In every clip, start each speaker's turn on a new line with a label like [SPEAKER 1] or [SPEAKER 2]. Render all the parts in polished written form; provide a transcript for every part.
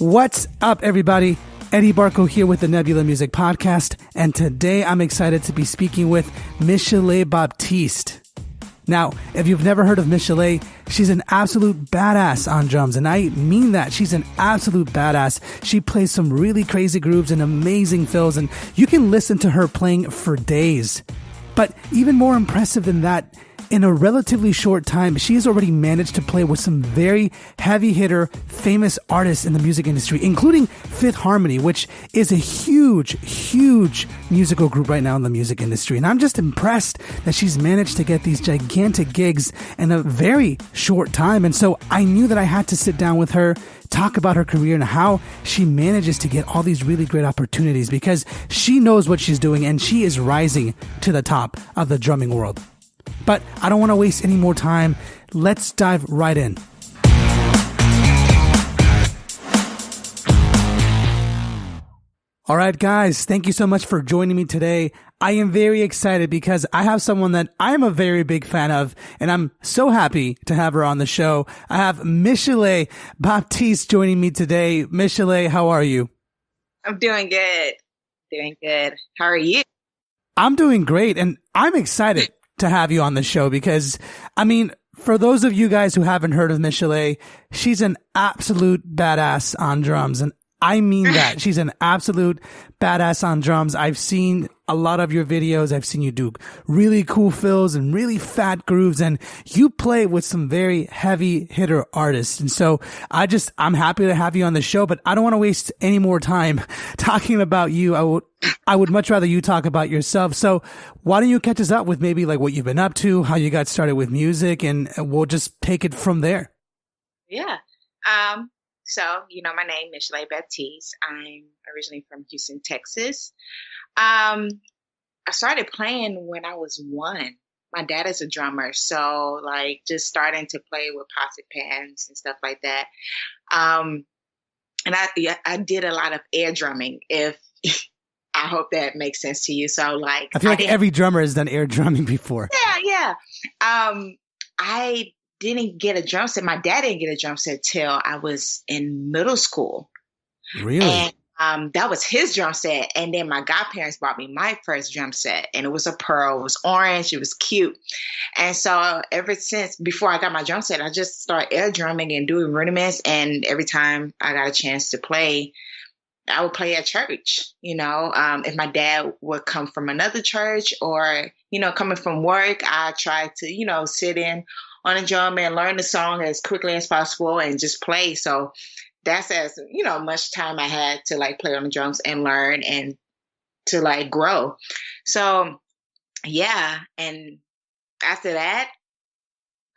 [SPEAKER 1] What's up, everybody? Eddie Barco here with the Nebula Music Podcast, and today I'm excited to be speaking with Michel'Le Baptiste. Now, if you've never heard of Michel'Le, she's an absolute badass on drums, and I mean that. She's an absolute badass. She plays some really crazy grooves and amazing fills, and you can listen to her playing for days. But even more impressive than that, in a relatively short time, she has already managed to play with some very heavy hitter, famous artists in the music industry, including Fifth Harmony, which is a huge musical group right now in the music industry. And I'm just impressed that she's managed to get these gigantic gigs in a very short time. And so I knew that I had to sit down with her, talk about her career and how she manages to get all these really great opportunities, because she knows what she's doing and she is rising to the top of the drumming world. But I don't want to waste any more time. Let's dive right in. All right, guys, thank you so much for joining me today. I am very excited because I have someone that I'm a very big fan of, and I'm so happy to have her on the show. I have Michel'Le Baptiste joining me today. Michel'Le, how are you?
[SPEAKER 2] I'm doing good. Doing good. How are you?
[SPEAKER 1] I'm doing great, and I'm excited to have you on the show because, I mean, for those of you guys who haven't heard of Michel'Le, she's an absolute badass on drums. And I mean that. She's an absolute badass on drums. I've seen a lot of your videos. I've seen you do really cool fills and really fat grooves, and you play with some very heavy hitter artists. And so I'm happy to have you on the show, but I don't want to waste any more time talking about you. I would much rather you talk about yourself. So why don't you catch us up with maybe like what you've been up to, how you got started with music, and we'll just take it from there.
[SPEAKER 2] Yeah. So, my name is Michel'Le Baptiste. I'm originally from Houston, Texas. I started playing when I was 1. My dad is a drummer, so just starting to play with pots and pans and stuff like that. And I did a lot of air drumming. If I hope that makes sense to you. So I
[SPEAKER 1] feel like every drummer has done air drumming before.
[SPEAKER 2] Yeah. I didn't get a drum set. My dad didn't get a drum set till I was in middle school.
[SPEAKER 1] Really?
[SPEAKER 2] And that was his drum set. And then my godparents bought me my first drum set, and it was a pearl. It was orange. It was cute. And so ever since, before I got my drum set, I just started air drumming and doing rudiments. And every time I got a chance to play, I would play at church. If my dad would come from another church or, coming from work, I tried to, sit in on a drum and learn the song as quickly as possible and just play. So that's as, much time I had to play on the drums and learn and to grow. So yeah. And after that,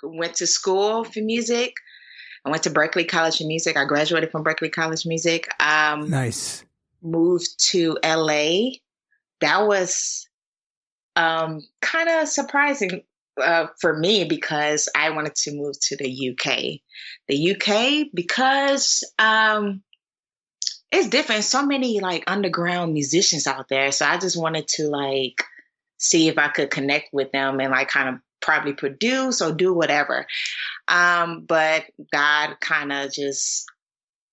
[SPEAKER 2] went to school for music. I went to Berklee College of Music. I graduated from Berklee College of Music.
[SPEAKER 1] Nice.
[SPEAKER 2] Moved to LA. That was kind of surprising for me because I wanted to move to the UK. The UK because it's different. So many underground musicians out there. So I just wanted to see if I could connect with them and kind of probably produce or do whatever. But God kind of just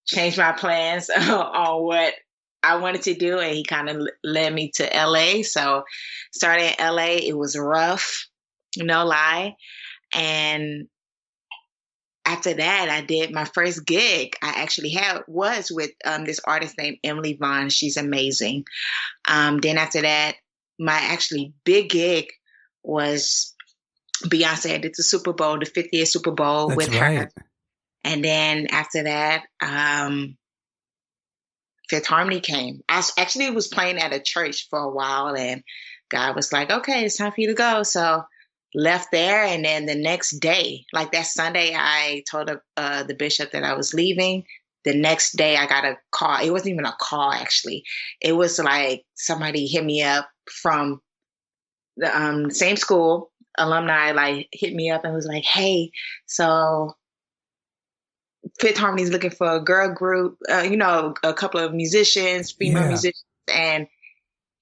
[SPEAKER 2] changed my plans on what I wanted to do. And he kind of led me to LA. So started in LA, it was rough, no lie. And after that, I did my first gig I actually was with this artist named Emily Vaughn. She's amazing. Then after that, my actually big gig was Beyonce. I did the Super Bowl, the 50th Super Bowl.
[SPEAKER 1] That's
[SPEAKER 2] with
[SPEAKER 1] right.
[SPEAKER 2] her. And then after that, Fifth Harmony came. I actually was playing at a church for a while, and God was like, okay, it's time for you to go. So left there. And then the next day, that Sunday, I told the bishop that I was leaving. The next day I got a call. It wasn't even a call, actually. It was somebody hit me up from the same school. Alumni hit me up and was like, hey, so Fifth Harmony is looking for a girl group, a couple of musicians, female musicians. And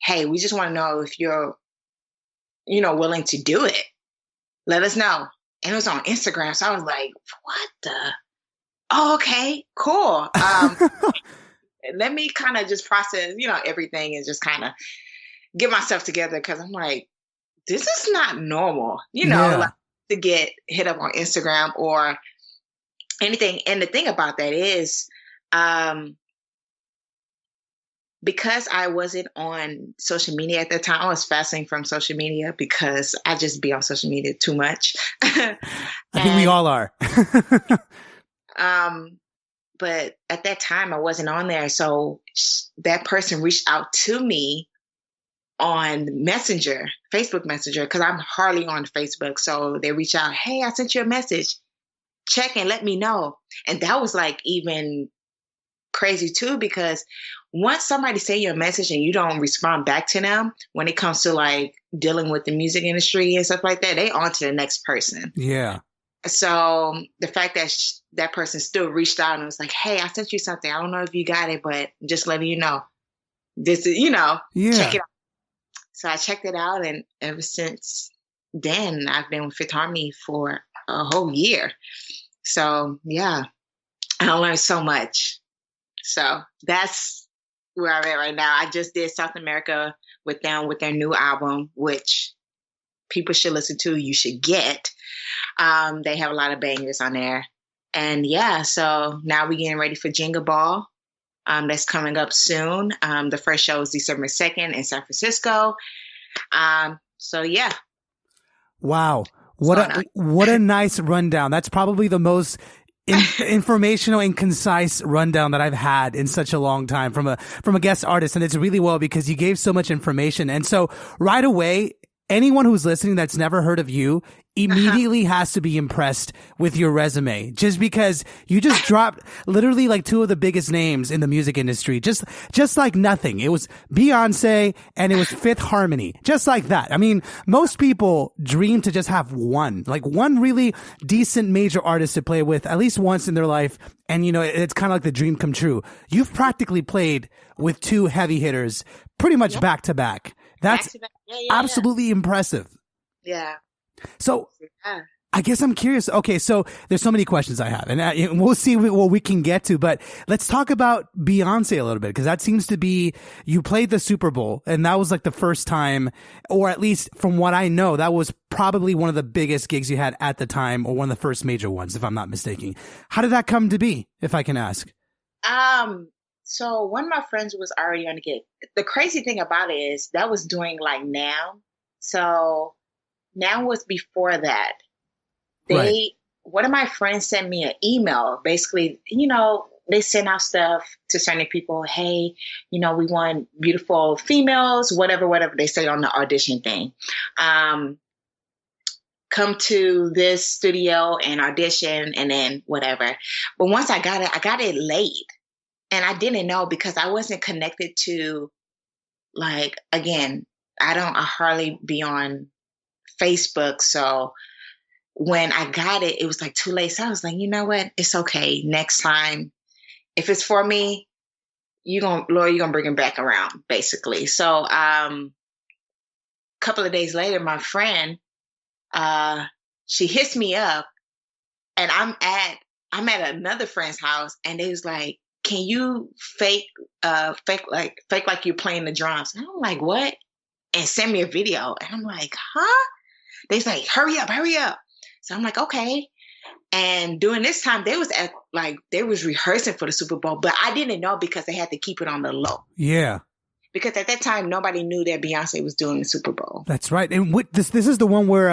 [SPEAKER 2] hey, we just want to know if you're, willing to do it. Let us know. And it was on Instagram. So I was like, what the? oh, okay, cool. Let me kind of just process, everything and just kind of get myself together because I'm like, this is not normal,
[SPEAKER 1] Yeah.
[SPEAKER 2] like to get hit up on Instagram or anything. And the thing about that is, because I wasn't on social media at that time, I was fasting from social media because I just be on social media too much.
[SPEAKER 1] I think we
[SPEAKER 2] And
[SPEAKER 1] all are.
[SPEAKER 2] um but at that time I wasn't on there. So that person reached out to me on Messenger, Facebook Messenger, because I'm hardly on Facebook. So they reach out, hey, I sent you a message. Check and let me know. And that was like even crazy too, because once somebody send you a message and you don't respond back to them when it comes to like dealing with the music industry and stuff like that, they on to the next person.
[SPEAKER 1] Yeah.
[SPEAKER 2] So the fact that that person still reached out and was like, hey, I sent you something. I don't know if you got it, but just letting you know. This is, check
[SPEAKER 1] Yeah.
[SPEAKER 2] it out. So I checked it out, and ever since then, I've been with Fifth Harmony for a whole year. So yeah, I learned so much. So that's where I'm at right now. I just did South America with them with their new album, which people should listen to. You should get. They have a lot of bangers on there. And yeah, so now we're getting ready for Jenga Ball. That's coming up soon. The first show is December 2nd in San Francisco. So yeah.
[SPEAKER 1] Wow. What a nice rundown. That's probably the most informational and concise rundown that I've had in such a long time from a guest artist. And it's really well because you gave so much information. And so right away, anyone who's listening that's never heard of you immediately has to be impressed with your resume just because you just dropped literally like two of the biggest names in the music industry. Just like nothing. It was Beyonce and it was Fifth Harmony. Just like that. I mean, most people dream to just have one really decent major artist to play with at least once in their life. And it's kind of like the dream come true. You've practically played with two heavy hitters pretty much back to back. That's absolutely impressive.
[SPEAKER 2] Yeah.
[SPEAKER 1] So I guess I'm curious. Okay, so there's so many questions I have, and we'll see what we can get to. But let's talk about Beyonce a little bit because that seems to be you played the Super Bowl, and that was like the first time, or at least from what I know, that was probably one of the biggest gigs you had at the time, or one of the first major ones, if I'm not mistaken. How did that come to be, if I can ask?
[SPEAKER 2] So one of my friends was already on the gig. The crazy thing about it is that was during like Now. So Now was before that. One of my friends sent me an email. Basically, they send out stuff to certain people. Hey, we want beautiful females, whatever they say on the audition thing. Come to this studio and audition and then whatever. But once I got it late. And I didn't know because I wasn't connected to, like, again, I hardly be on Facebook. So when I got it, it was like too late. So I was like, you know what? It's okay. Next time, if it's for me, Lord, you're gonna bring it back around, basically. So a couple of days later, my friend, she hits me up, and I'm at another friend's house, and they was like, can you fake like you're playing the drums? And I'm like, what? And send me a video. And I'm like, huh? They's like, hurry up. So I'm like, okay. And during this time, they was rehearsing for the Super Bowl, but I didn't know because they had to keep it on the low.
[SPEAKER 1] Yeah.
[SPEAKER 2] Because at that time, nobody knew that Beyonce was doing the Super Bowl.
[SPEAKER 1] That's right. And this is the one where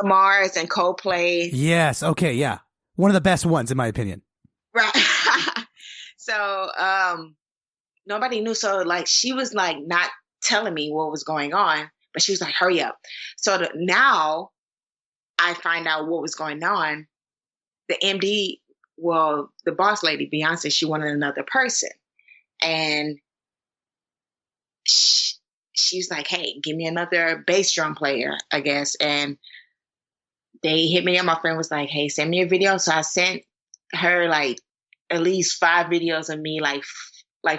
[SPEAKER 2] Mars and Coldplay.
[SPEAKER 1] Yes. Okay. Yeah. One of the best ones, in my opinion.
[SPEAKER 2] Right. So nobody knew. So like she was like not telling me what was going on, but she was like, hurry up. So now I find out what was going on. The MD, the boss lady, Beyonce, she wanted another person. And she's like, hey, give me another bass drum player, I guess. And they hit me up. My friend was like, hey, send me a video. So I sent her like at least 5 videos of me like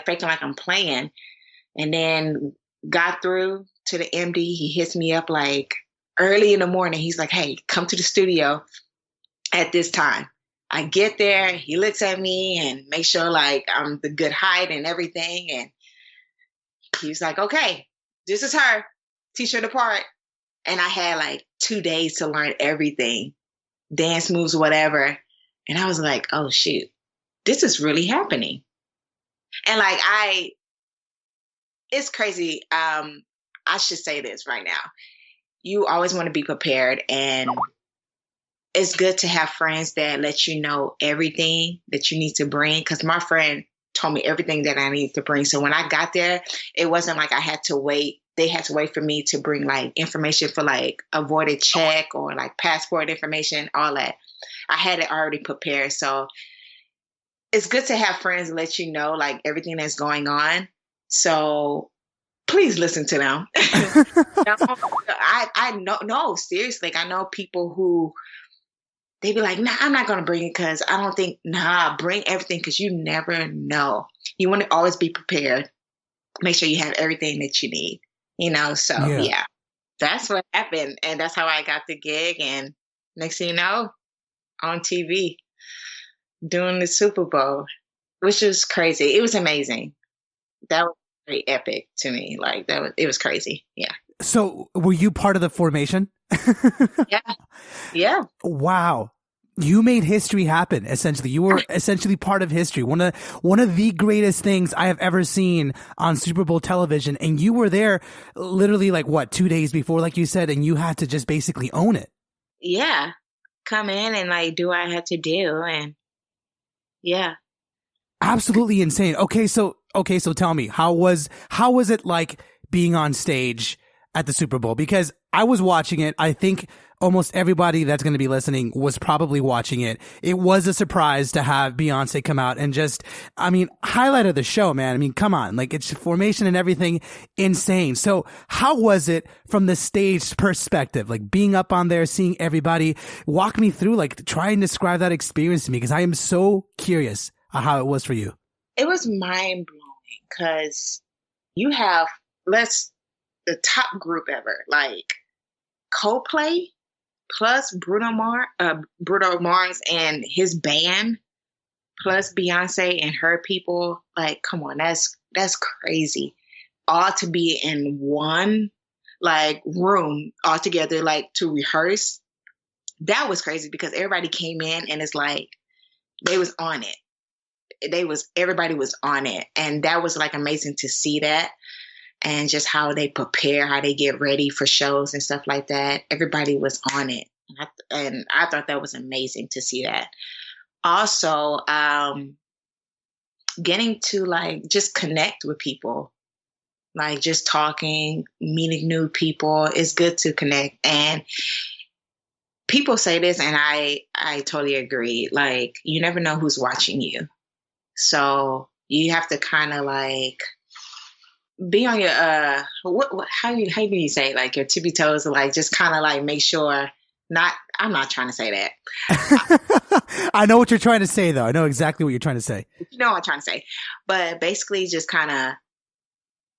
[SPEAKER 2] faking like I'm playing, and then got through to the MD. He hits me up like early in the morning. He's like, hey, come to the studio at this time. I get there, he looks at me and makes sure like I'm the good height and everything. And he's like, okay, this is her. Teach her the part. And I had like 2 days to learn everything, dance moves, whatever. And I was like, oh shoot, this is really happening. And like it's crazy. I should say this right now. You always want to be prepared, and it's good to have friends that let you know everything that you need to bring. Because my friend told me everything that I need to bring. So when I got there, it wasn't like I had to wait. They had to wait for me to bring like information for like avoided check or like passport information, all that. I had it already prepared. So it's good to have friends let you know like everything that's going on. So please listen to them. I know, no, seriously. Like, I know people who they be like, nah, I'm not going to bring it because I don't think, nah, bring everything because you never know. You want to always be prepared. Make sure you have everything that you need, So, yeah, that's what happened. And that's how I got the gig. And next thing you know, on TV doing the Super Bowl, which was crazy. It was amazing. That was very epic to me. Like, it was crazy. Yeah.
[SPEAKER 1] So were you part of the formation?
[SPEAKER 2] Yeah. Yeah.
[SPEAKER 1] Wow. You made history happen, essentially. You were essentially part of history. One of the greatest things I have ever seen on Super Bowl television. And you were there literally like 2 days before, like you said, and you had to just basically own it.
[SPEAKER 2] Yeah. Come in and like do what I had to do. And yeah.
[SPEAKER 1] Absolutely insane. Okay, so tell me, how was it like being on stage at the Super Bowl? Because I was watching it. I think almost everybody that's going to be listening was probably watching it. It was a surprise to have Beyonce come out and just, highlight of the show, man. Come on, like it's formation and everything, insane. So how was it from the stage perspective? Like being up on there, seeing everybody. Walk me through, like try and describe that experience to me, because I am so curious how it was for you.
[SPEAKER 2] It was mind blowing because you have the top group ever, like Coldplay plus Bruno Mars and his band plus Beyonce and her people. Like, come on, that's crazy. All to be in one like room all together, like to rehearse. That was crazy because everybody came in and it's like they was on it. Everybody was on it. And that was like amazing to see that. And just how they prepare, how they get ready for shows and stuff like that. Everybody was on it. And I thought that was amazing to see that. Also, getting to like just connect with people, like just talking, meeting new people. It's good to connect. And people say this, and I totally agree. Like, you never know who's watching you. So you have to kind of like be on your how do you say, like your tippy toes, like just kind of like make sure I'm not trying to say that.
[SPEAKER 1] I know what you're trying to say though. I know exactly what you're trying to say.
[SPEAKER 2] You know what I'm trying to say. But basically just kind of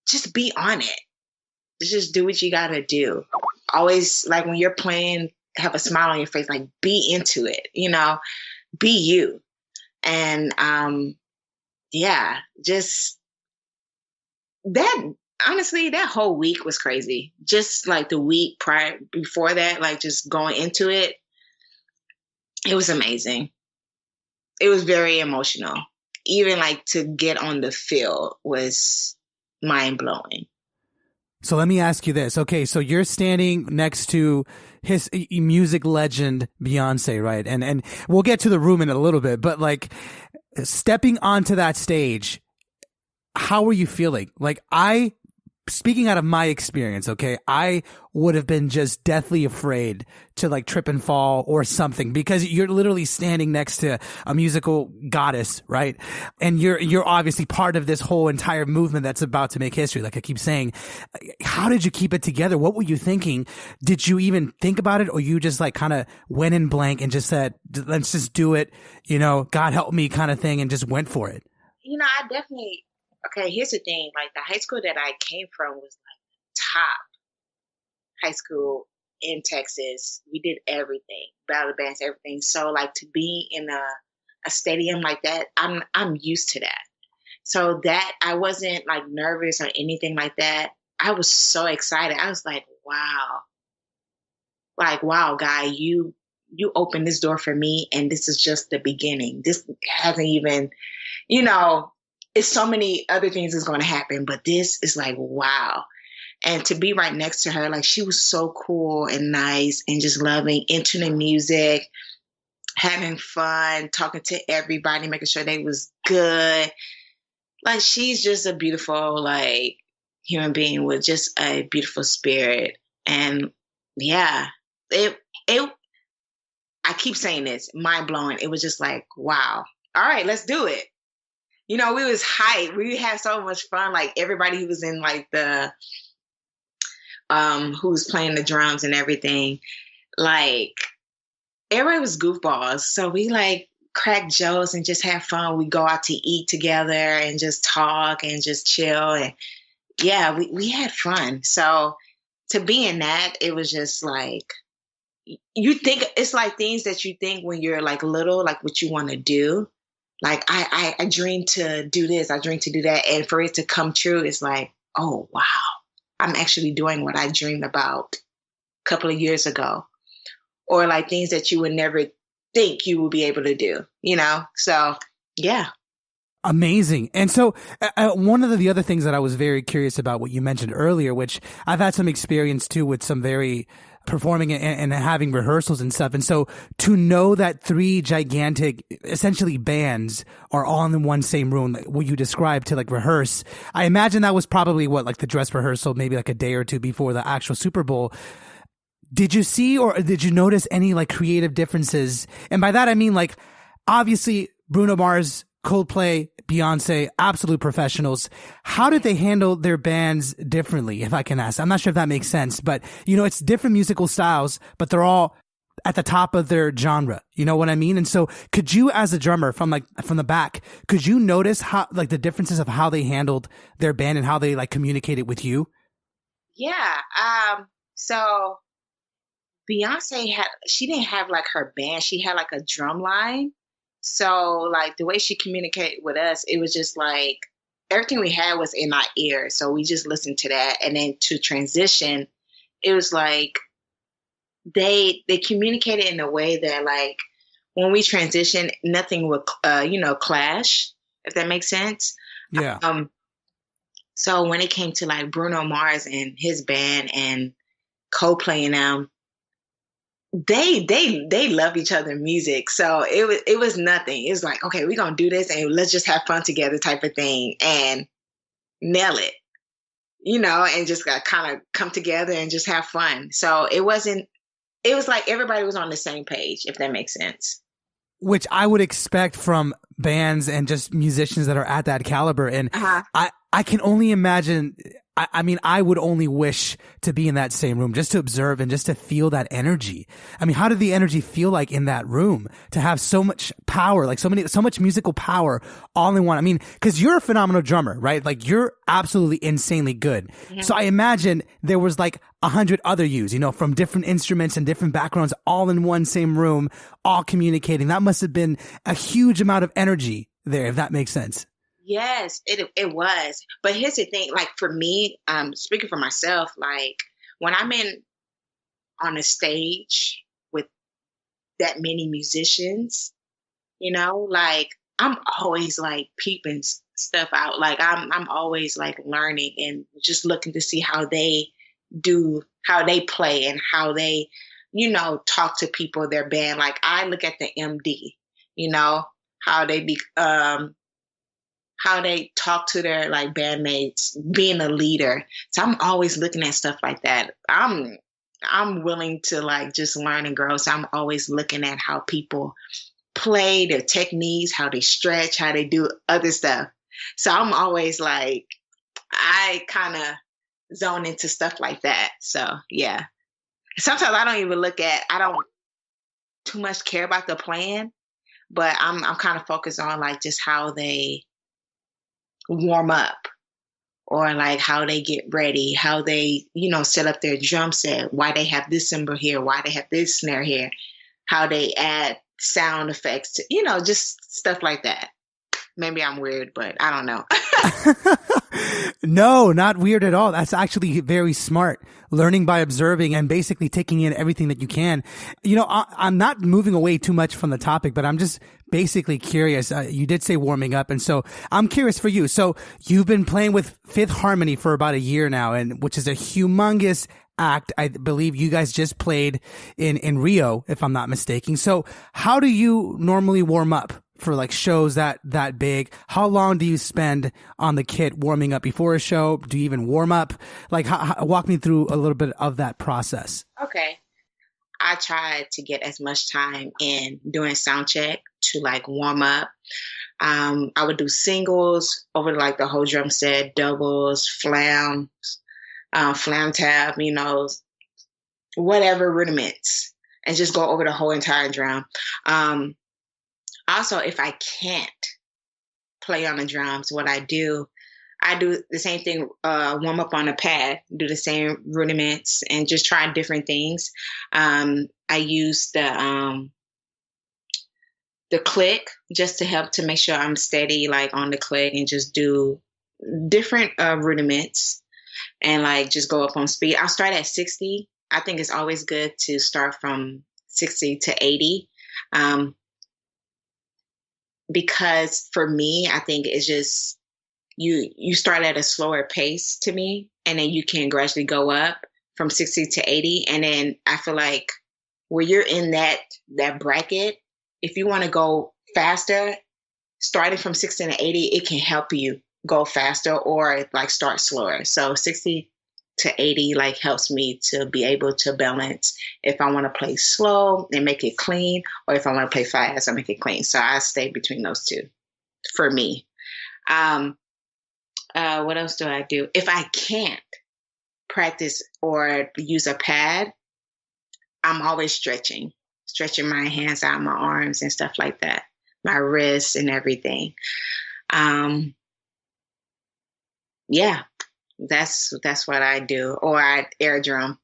[SPEAKER 2] just be on it. Just do what you got to do. Always, like when you're playing, have a smile on your face, like be into it, be you. And yeah, just that, honestly, that whole week was crazy. Just like the week before that, like just going into it, it was amazing. It was very emotional. Even like to get on the field was mind blowing.
[SPEAKER 1] So let me ask you this. Okay, so you're standing next to his music legend Beyonce, right? And we'll get to the room in a little bit, but like stepping onto that stage, how were you feeling? Like, speaking out of my experience, okay, I would have been just deathly afraid to like trip and fall or something, because you're literally standing next to a musical goddess, right? And you're obviously part of this whole entire movement that's about to make history. Like I keep saying, how did you keep it together? What were you thinking? Did you even think about it, or you just like kind of went in blank and just said, let's just do it, God help me kind of thing, and just went for it?
[SPEAKER 2] I definitely. Okay, here's the thing. Like the high school that I came from was like top high school in Texas. We did everything, battle bands, everything. So like to be in a stadium like that, I'm used to that. So that I wasn't like nervous or anything like that. I was so excited. I was like, wow, guy, you opened this door for me, and this is just the beginning. This hasn't even, you know, it's so many other things that's going to happen, but this is like, wow. And to be right next to her, like she was so cool and nice and just loving, into the music, having fun, talking to everybody, making sure they was good. Like she's just a beautiful, like human being with just a beautiful spirit. And yeah, it I keep saying this, mind blowing. It was just like, wow. All right, let's do it. You know, we was hyped. We had so much fun. Like everybody who was in like the who was playing the drums and everything, like everybody was goofballs. So we like crack jokes and just have fun. We go out to eat together and just talk and just chill. And yeah, we had fun. So to be in that, it was just like, you think it's like things that you think when you're like little, like what you want to do. Like I dream to do this, I dream to do that. And for it to come true, it's like, oh, wow, I'm actually doing what I dreamed about a couple of years ago. Or like things that you would never think you would be able to do, you know? So, yeah.
[SPEAKER 1] Amazing. And so one of the other things that I was very curious about, what you mentioned earlier, which I've had some experience too with some very performing and having rehearsals and stuff. And so to know that three gigantic, essentially bands are all in the one same room, like what you described, to like rehearse, I imagine that was probably what, like the dress rehearsal, maybe like a day or two before the actual Super Bowl. Did you see or did you notice any like creative differences? And by that, I mean, like, obviously Bruno Mars, Coldplay, Beyonce, absolute professionals. How did they handle their bands differently, if I can ask? I'm not sure if that makes sense, but you know, it's different musical styles, but they're all at the top of their genre. You know what I mean? And so could you, as a drummer from the back, could you notice how, like, the differences of how they handled their band and how they like communicated with you?
[SPEAKER 2] Yeah. So she didn't have like her band. She had like a drum line. So like the way she communicated with us, it was just like everything we had was in our ear. So we just listened to that. And then to transition, it was like they communicated in a way that like when we transition, nothing would clash, if that makes sense.
[SPEAKER 1] Yeah.
[SPEAKER 2] So when it came to like Bruno Mars and his band and Coldplay and them, they love each other music. So it was nothing. It was like, okay, we're gonna do this and let's just have fun together type of thing and nail it, and just got kind of come together and just have fun. So it was like everybody was on the same page, if that makes sense.
[SPEAKER 1] Which I would expect from bands and just musicians that are at that caliber. And I can only imagine, I mean, I would only wish to be in that same room just to observe and just to feel that energy. I mean, how did the energy feel like in that room to have so much power, like so much musical power all in one? I mean, cause you're a phenomenal drummer, right? Like you're absolutely insanely good. Mm-hmm. So I imagine there was like 100 other yous, from different instruments and different backgrounds, all in one same room, all communicating. That must have been a huge amount of energy there, if that makes sense.
[SPEAKER 2] Yes, it was. But here's the thing, like for me, speaking for myself, like when I'm on a stage with that many musicians, like I'm always like peeping stuff out. Like I'm always like learning and just looking to see how they play and how they, talk to people, their band. Like I look at the MD, how they talk to their like bandmates, being a leader. So I'm always looking at stuff like that. I'm willing to like just learn and grow. So I'm always looking at how people play, their techniques, how they stretch, how they do other stuff. So I'm always like, I kind of zone into stuff like that. So yeah. Sometimes I don't too much care about the plan, but I'm kind of focused on like just how they warm up or like how they get ready, how they, set up their drum set, why they have this cymbal here, why they have this snare here, how they add sound effects to, just stuff like that. Maybe I'm weird, but I don't know.
[SPEAKER 1] No, not weird at all. That's actually very smart. Learning by observing and basically taking in everything that you can. I'm not moving away too much from the topic, but I'm just basically curious. You did say warming up. And so I'm curious for you. So you've been playing with Fifth Harmony for about a year now, and which is a humongous act. I believe you guys just played in Rio, if I'm not mistaken. So how do you normally warm up for like shows that big? How long do you spend on the kit warming up before a show? Do you even warm up? Like, walk me through a little bit of that process.
[SPEAKER 2] Okay. I try to get as much time in doing sound check to like warm up. I would do singles over like the whole drum set, doubles, flam tab, whatever rudiments, and just go over the whole entire drum. Also, if I can't play on the drums, what I do the same thing, warm up on a pad, do the same rudiments, and just try different things. I use the click just to help to make sure I'm steady, like on the click, and just do different rudiments and like just go up on speed. I'll start at 60. I think it's always good to start from 60 to 80. Because for me, I think it's just you start at a slower pace to me, and then you can gradually go up from 60 to 80. And then I feel like where you're in that bracket, if you want to go faster, starting from 60 to 80, it can help you go faster or like start slower. So 60 to 80 like helps me to be able to balance if I want to play slow and make it clean, or if I want to play fast and make it clean. So I stay between those two for me. What else do I do? If I can't practice or use a pad, I'm always stretching my hands out, my arms and stuff like that, my wrists and everything. Yeah. That's what I do. Or I air drum.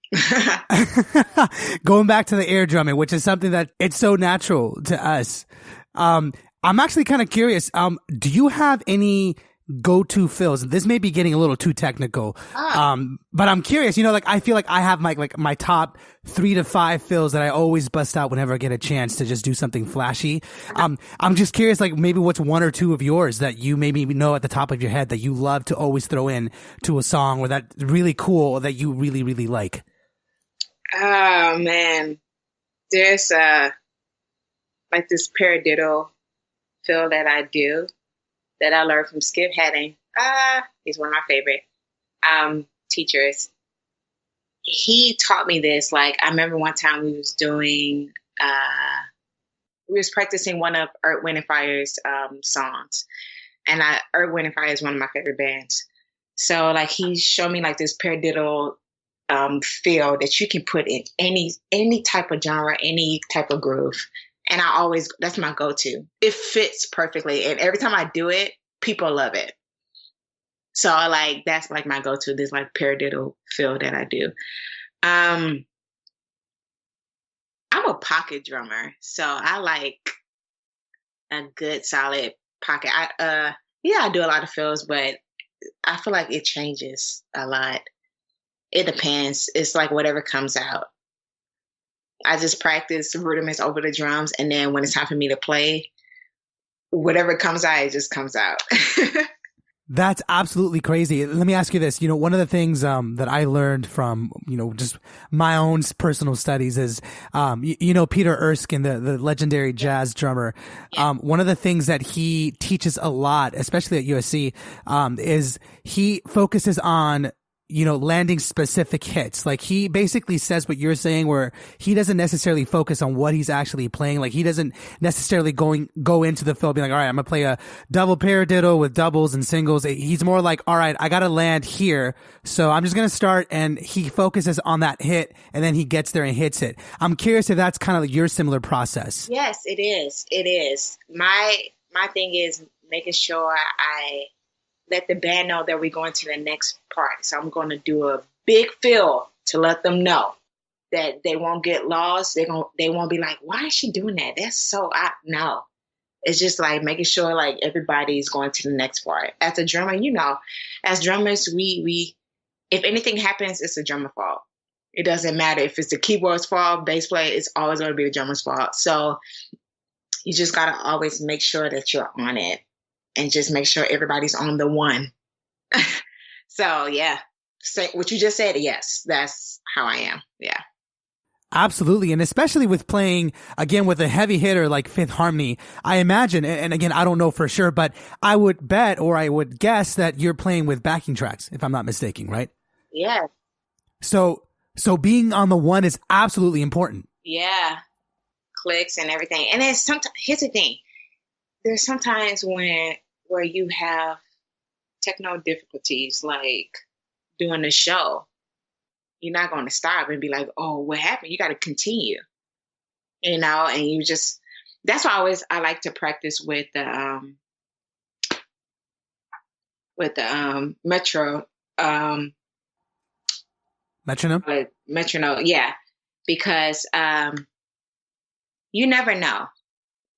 [SPEAKER 1] Going back to the air drumming, which is something that it's so natural to us. I'm actually kind of curious. Do you have any go-to fills? This may be getting a little too technical. But I'm curious, I feel like I have my top 3 to 5 fills that I always bust out whenever I get a chance to just do something flashy. I'm just curious, maybe what's 1 or 2 of yours that you maybe know at the top of your head that you love to always throw in to a song, or that's really cool, or that you really, really like.
[SPEAKER 2] Oh man, there's this paradiddle fill that I do that I learned from Skip Haddon. He's one of my favorite teachers. He taught me this. I remember one time we was practicing one of Earth, Wind & Fire's songs. And Earth, Wind & Fire is one of my favorite bands. So he showed me this paradiddle feel that you can put in any type of genre, any type of groove. And that's my go-to. It fits perfectly. And every time I do it, people love it. So that's my go-to, this paradiddle feel that I do. I'm a pocket drummer. So I like a good solid pocket. I do a lot of fills, but I feel like it changes a lot. It depends. It's whatever comes out. I just practice rudiments over the drums, and then when it's time for me to play, whatever comes out, it just comes out.
[SPEAKER 1] That's absolutely crazy. Let me ask you this. One of the things that I learned from, just my own personal studies is, Peter Erskine, the legendary jazz drummer.
[SPEAKER 2] Yeah.
[SPEAKER 1] One of the things that he teaches a lot, especially at USC, is he focuses on landing specific hits. He basically says what you're saying, where he doesn't necessarily focus on what he's actually playing. He doesn't necessarily go into the field being all right, I'm gonna play a double paradiddle with doubles and singles. He's more all right, I gotta land here, so I'm just gonna start, and he focuses on that hit, and then he gets there and hits it. I'm curious if that's kind of your similar process.
[SPEAKER 2] Yes, it is. It is. My thing is making sure I let the band know that we're going to the next part. So I'm going to do a big fill to let them know that they won't get lost. They won't be like, why is she doing that? That's so no. It's just like making sure like everybody's going to the next part. As a drummer, as drummers, we if anything happens, it's the drummer's fault. It doesn't matter if it's the keyboard's fault, bass player, it's always going to be the drummer's fault. So you just got to always make sure that you're on it and just make sure everybody's on the one. So yeah, say what you just said. Yes, that's how I am. Yeah.
[SPEAKER 1] Absolutely. And especially with playing, again, with a heavy hitter like Fifth Harmony, I imagine, and again, I don't know for sure, but I would bet or I would guess that you're playing with backing tracks, if I'm not mistaken, right?
[SPEAKER 2] Yeah.
[SPEAKER 1] So being on the one is absolutely important.
[SPEAKER 2] Yeah. Clicks and everything. And then here's the thing. There's sometimes where you have techno difficulties, like doing a show. You're not going to stop and be like, oh, what happened? You got to continue, and you just, that's why I like to practice with the metronome. Yeah. Because, you never know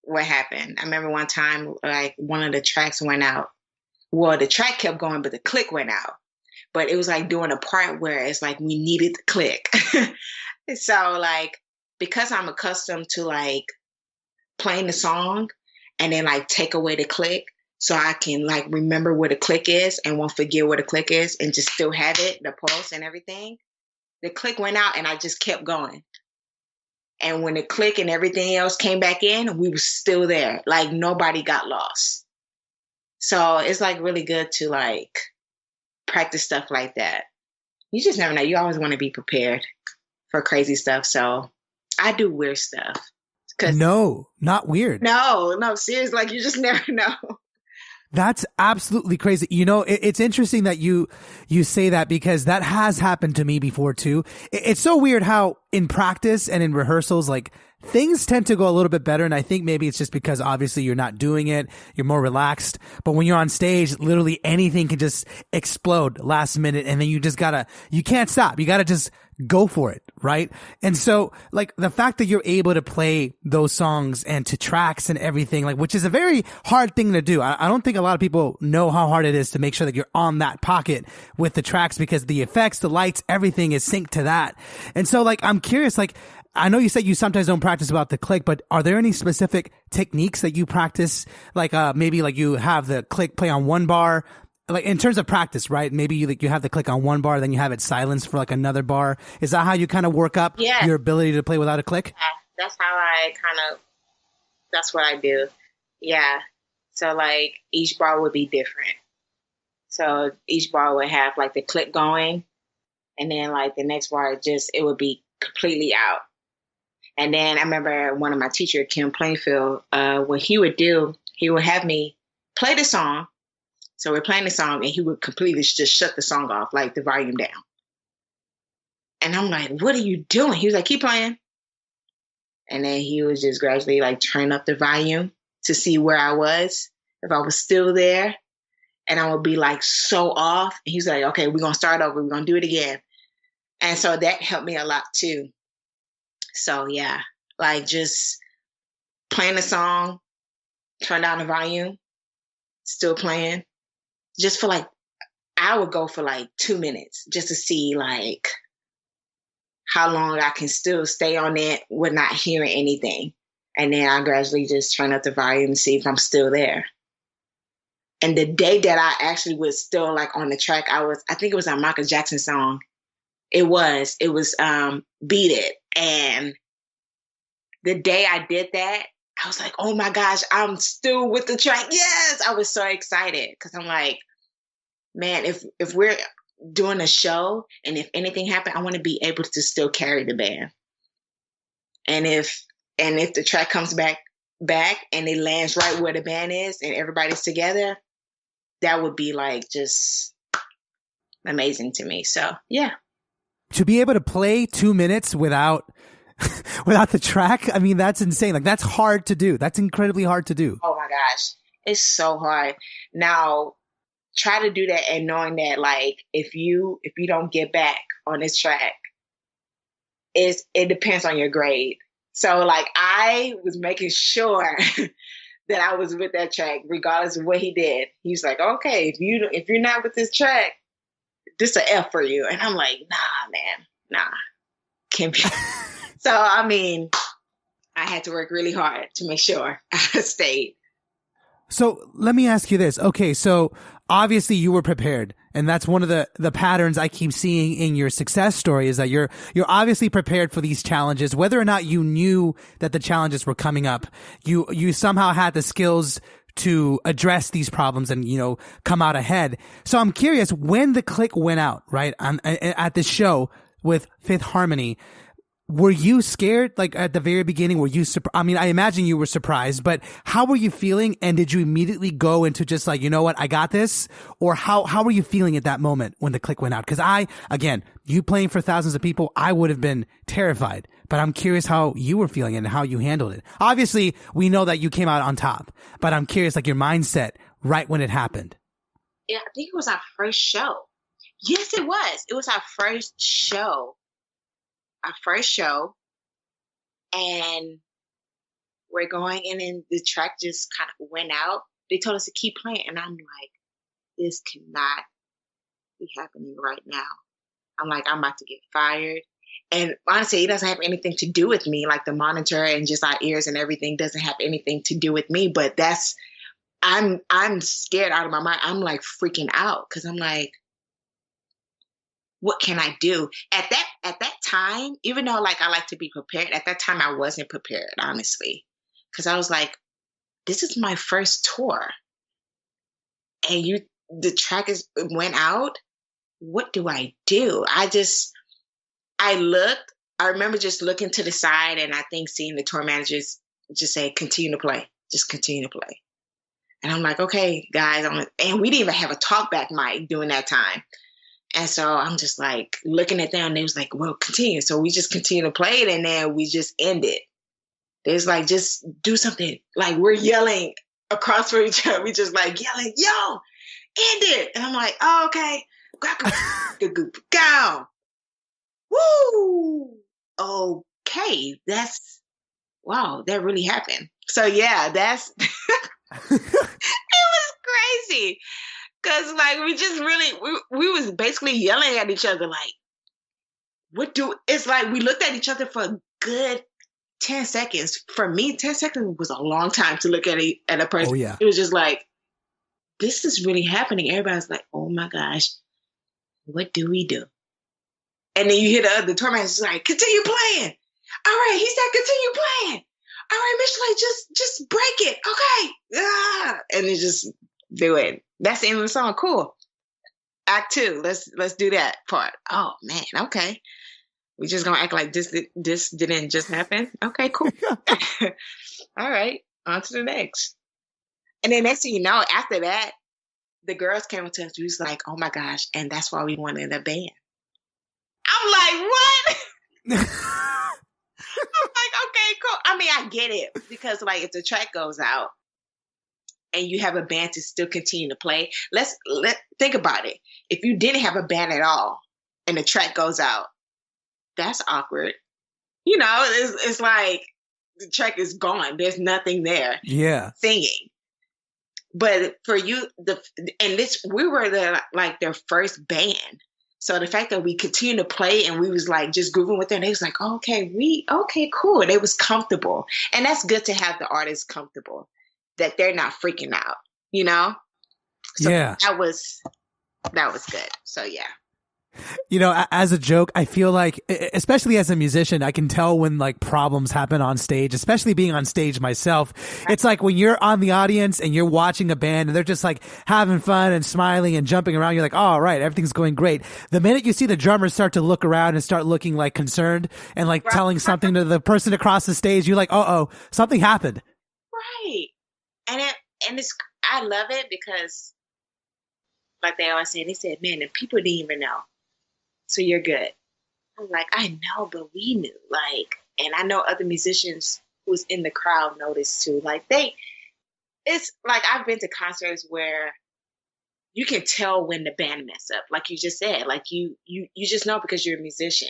[SPEAKER 2] what happened. I remember one time, like one of the tracks went out. Well, the track kept going, but the click went out. But it was like doing a part where it's like we needed the click. So like, because I'm accustomed to like playing the song and then like take away the click so I can like remember where the click is and won't forget where the click is and just still have it, the pulse and everything. The click went out and I just kept going. And when the click and everything else came back in, we were still there. Like nobody got lost. So it's like really good to like practice stuff like that. You just never know. You always want to be prepared for crazy stuff. So I do weird stuff.
[SPEAKER 1] No, not weird.
[SPEAKER 2] No, seriously. Like you just never know.
[SPEAKER 1] That's absolutely crazy. It's interesting that you say that because that has happened to me before too. It's so weird how in practice and in rehearsals, like things tend to go a little bit better. And I think maybe it's just because obviously you're not doing it. You're more relaxed. But when you're on stage, literally anything can just explode last minute. And then you can't stop. You got to just go for it. Right. And so like the fact that you're able to play those songs and to tracks and everything, like, which is a very hard thing to do. I don't think a lot of people know how hard it is to make sure that you're on that pocket with the tracks because the effects, the lights, everything is synced to that. And so like, I'm curious, like, I know you said you sometimes don't practice about the click, but are there any specific techniques that you practice? Like, maybe like you have the click play on one bar, like in terms of practice, right? Maybe you have the click on one bar, then you have it silenced for like another bar. Is that how you kind of work up your ability to play without a click?
[SPEAKER 2] Yeah, that's what I do. Yeah. So like each bar would be different. So each bar would have like the click going and then like the next bar, it would be completely out. And then I remember one of my teachers, Kim Plainfield, what he would do, he would have me play the song. So we're playing the song and he would completely just shut the song off, like the volume down. And I'm like, what are you doing? He was like, keep playing. And then he was just gradually like turn up the volume to see where I was, if I was still there. And I would be like so off. And he's like, okay, we're going to start over. We're going to do it again. And so that helped me a lot too. So yeah, like just playing the song, turn down the volume, still playing. Just for like, I would go for like 2 minutes just to see like how long I can still stay on it with not hearing anything. And then I gradually just turn up the volume and see if I'm still there. And the day that I actually was still like on the track, I think it was a Michael Jackson song. It was Beat It. And the day I did that, I was like, oh my gosh, I'm still with the track. Yes. I was so excited because I'm like, man, if we're doing a show and if anything happened, I want to be able to still carry the band. And if the track comes back and it lands right where the band is and everybody's together, that would be like just amazing to me. So yeah.
[SPEAKER 1] To be able to play 2 minutes without the track, I mean, that's insane. Like that's hard to do. That's incredibly hard to do.
[SPEAKER 2] Oh my gosh. It's so hard. Now, try to do that and knowing that like if you don't get back on this track, it depends on your grade. So like I was making sure that I was with that track regardless of what he did. He's like, okay, if you're not with this track, this an F for you. And I'm like, nah, man, nah, can't be. So I mean, I had to work really hard to make sure I stayed.
[SPEAKER 1] So let me ask you this. Okay, so obviously you were prepared, and that's one of the patterns I keep seeing in your success story is that you're obviously prepared for these challenges, whether or not you knew that the challenges were coming up. You somehow had the skills to address these problems and, come out ahead. So I'm curious, when the click went out, right, at this show with Fifth Harmony, were you scared? Like at the very beginning, were you I mean, I imagine you were surprised, but how were you feeling? And did you immediately go into just like, you know what, I got this? Or how were you feeling at that moment when the click went out? Cause again, you playing for thousands of people, I would have been terrified, but I'm curious how you were feeling and how you handled it. Obviously, we know that you came out on top, but I'm curious, like your mindset right when it happened.
[SPEAKER 2] Yeah, I think it was our first show. Yes, it was. It was our first show. And we're going in and the track just kind of went out. They told us to keep playing. And I'm like, this cannot be happening right now. I'm like, I'm about to get fired. And honestly, it doesn't have anything to do with me. Like the monitor and just our ears and everything doesn't have anything to do with me. But I'm scared out of my mind. I'm like freaking out because I'm like, what can I do? At that time, even though like I like to be prepared, at that time I wasn't prepared, honestly. Because I was like, this is my first tour. And the track went out. What do I do? I remember just looking to the side and I think seeing the tour managers just say, continue to play. Just continue to play. And I'm like, okay, guys. And we didn't even have a talkback mic during that time. And so I'm just like looking at them and they was like, well, continue. So we just continue to play it and then we just end it. They was like, just do something. Like we're yelling across from each other. We just like yelling, yo, end it. And I'm like, oh, okay. Go. Woo. Okay. Wow, that really happened. So yeah, it was crazy. Cause like we just really we was basically yelling at each other like it's like we looked at each other for a good 10 seconds. For me, 10 seconds was a long time to look at a person.
[SPEAKER 1] Oh, yeah.
[SPEAKER 2] It was just like, this is really happening. Everybody's like, oh my gosh, what do we do? And then you hear the tour manager's like, continue playing. All right, he said continue playing. All right, Michel'Le, just break it. Okay. And they just do it. That's the end of the song. Cool. Act 2. Let's do that part. Oh man. Okay. We just gonna act like this didn't just happen. Okay, cool. All right. On to the next. And then next thing you know, after that, the girls came up to us. We was like, oh my gosh, and that's why we wanted a band. I'm like, what? I'm like, okay, cool. I mean, I get it because like if the track goes out and you have a band to still continue to play, let's think about it. If you didn't have a band at all and the track goes out, that's awkward. It's like the track is gone. There's nothing there.
[SPEAKER 1] Yeah.
[SPEAKER 2] Singing. But for you, we were their first band. So the fact that we continued to play and we was like just grooving with them, they was like, oh, okay, cool. They was comfortable. And that's good to have the artists comfortable, that they're not freaking out, So
[SPEAKER 1] yeah.
[SPEAKER 2] That was good. So yeah.
[SPEAKER 1] As a joke, I feel like, especially as a musician, I can tell when like problems happen on stage, especially being on stage myself. It's like when you're on the audience and you're watching a band and they're just like having fun and smiling and jumping around. You're like, oh, all right, everything's going great. The minute you see the drummers start to look around and start looking like concerned and like telling something to the person across the stage, you're like, uh-oh, something happened.
[SPEAKER 2] Right. And I love it because like they always say, they said, man, and people didn't even know. So you're good. I'm like, I know, but we knew. Like, and I know other musicians who was in the crowd noticed too. Like it's like I've been to concerts where you can tell when the band mess up, like you just said, like you just know because you're a musician.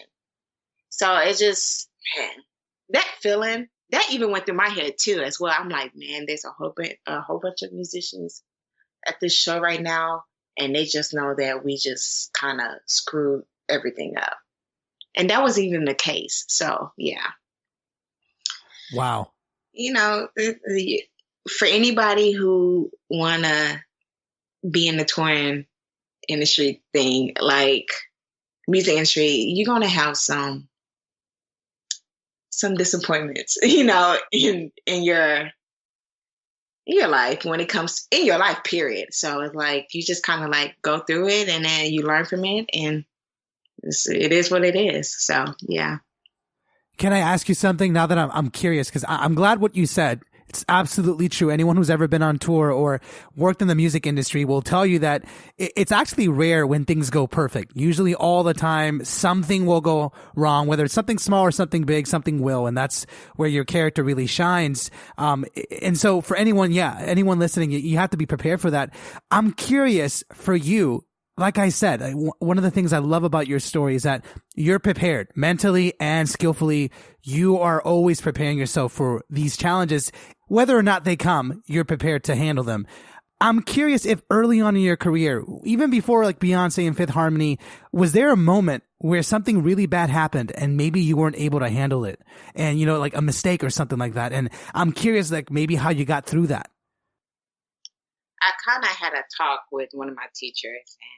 [SPEAKER 2] So it just, man, that feeling that even went through my head too as well. I'm like, man, there's a whole bunch of musicians at this show right now, and they just know that we just kind of screwed everything up, and that was even the case. So yeah,
[SPEAKER 1] Wow.
[SPEAKER 2] you know, for anybody who wanna be in the touring industry thing, like music industry, you're gonna have some disappointments, you know, in your life when it comes in your life, period. So it's like you just kind of like go through it and then you learn from it, and it is what it is. So yeah.
[SPEAKER 1] Can I ask you something now that I'm curious? Because I'm glad what you said. It's absolutely true. Anyone who's ever been on tour or worked in the music industry will tell you that it's actually rare when things go perfect. Usually all the time, something will go wrong, whether it's something small or something big, something will. And that's where your character really shines. And so for anyone listening, you have to be prepared for that. I'm curious for you. Like I said, one of the things I love about your story is that you're prepared mentally and skillfully. You are always preparing yourself for these challenges. Whether or not they come, you're prepared to handle them. I'm curious if early on in your career, even before like Beyonce and Fifth Harmony, was there a moment where something really bad happened and maybe you weren't able to handle it? And, you know, like a mistake or something like that. And I'm curious, like maybe how you got through that.
[SPEAKER 2] I kind of had a talk with one of my teachers, and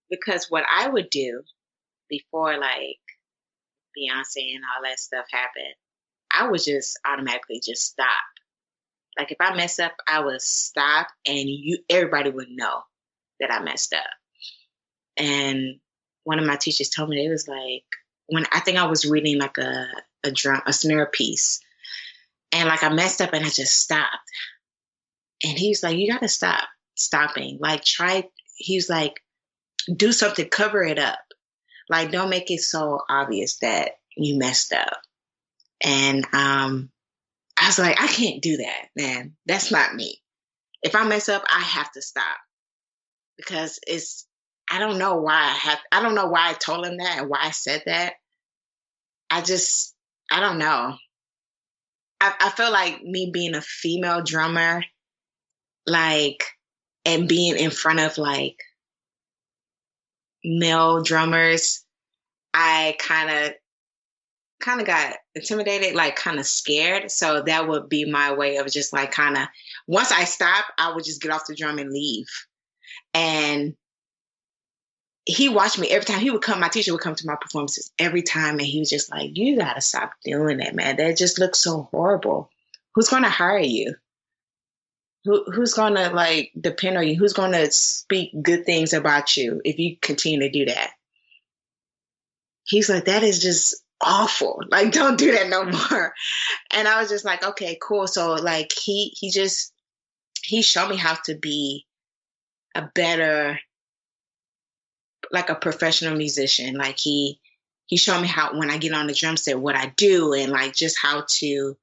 [SPEAKER 2] because what I would do before like Beyonce and all that stuff happened, I would just automatically just stop. Like if I mess up, I would stop, and everybody would know that I messed up. And one of my teachers told me, it was like when I think I was reading like a snare piece, and like I messed up and I just stopped. And he was like, you gotta stop stopping. Like he's like, do something, cover it up. Like don't make it so obvious that you messed up. And I was like, I can't do that, man. That's not me. If I mess up, I have to stop, because I don't know why I told him that and why I said that. I don't know. I feel like me being a female drummer, like, and being in front of like male drummers, I kind of got intimidated, like kind of scared. So that would be my way of just like kind of, once I stop, I would just get off the drum and leave. And he watched me every time my teacher would come to my performances every time. And he was just like, you got to stop doing that, man. That just looks so horrible. Who's going to hire you? Who's going to like depend on you? Who's going to speak good things about you if you continue to do that? He's like, that is just awful. Like, don't do that no more. And I was just like, okay, cool. So like he showed me how to be a better, like a professional musician. Like he showed me how, when I get on the drum set, what I do, and like just how to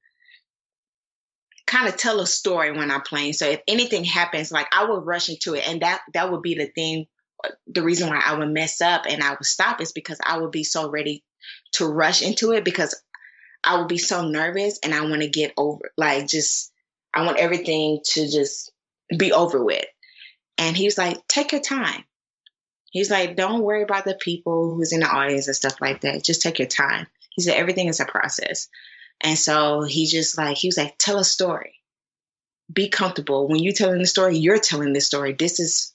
[SPEAKER 2] kind of tell a story when I'm playing. So if anything happens, like I would rush into it. And that would be the thing. The reason why I would mess up and I would stop is because I would be so ready to rush into it, because I would be so nervous and I want to get over, like, I want everything to just be over with. And he was like, take your time. He's like, don't worry about the people who's in the audience and stuff like that. Just take your time. He said, everything is a process. And so he was like, tell a story. Be comfortable. When you're telling the story, you're telling the story. This is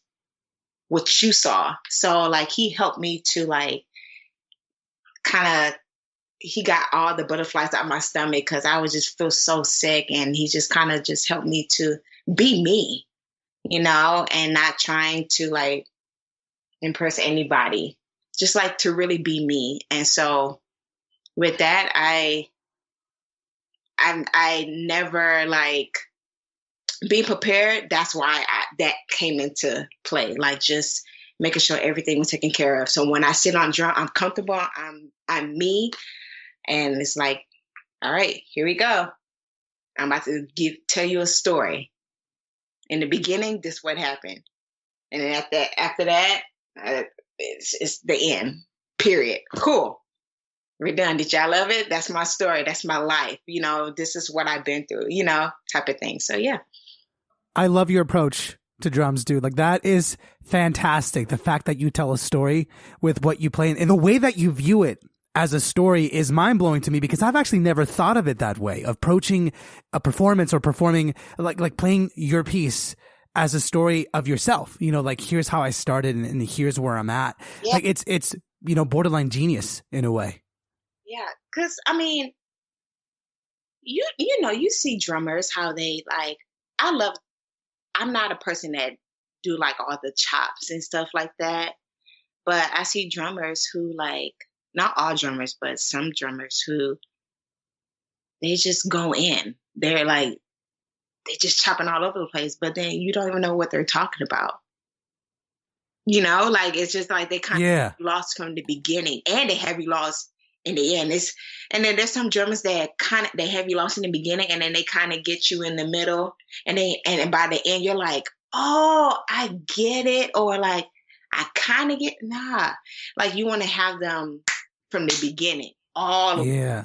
[SPEAKER 2] what you saw. So like he helped me to like he got all the butterflies out of my stomach, because I would just feel so sick. And he just kind of just helped me to be me, you know, and not trying to like impress anybody, just like to really be me. And so with that, I never like being prepared. That's why that came into play, like just making sure everything was taken care of. So when I sit on drum, I'm comfortable. I'm me. And it's like, all right, here we go. I'm about to tell you a story. In the beginning, this is what happened. And then after that, it's the end. Period. Cool. We're done. Did y'all love it? That's my story. That's my life. This is what I've been through, type of thing. So yeah.
[SPEAKER 1] I love your approach to drums, dude. Like, that is fantastic. The fact that you tell a story with what you play and the way that you view it as a story is mind blowing to me, because I've actually never thought of it that way, approaching a performance or performing like playing your piece as a story of yourself. Like, here's how I started and here's where I'm at. Yeah. Like, it's borderline genius in a way.
[SPEAKER 2] Yeah, because I mean, you see drummers how they like. I'm not a person that do like all the chops and stuff like that, but I see drummers who like, not all drummers, but some drummers who they just go in. They're like, they just chopping all over the place, but then you don't even know what they're talking about. Like, it's just like they kind of lost from the beginning, and they have you lost in the end. And then there's some drummers that they have you lost in the beginning, and then they kind of get you in the middle, and by the end you're like, oh, I get it, or like I kind of get like you want to have them from the beginning all the way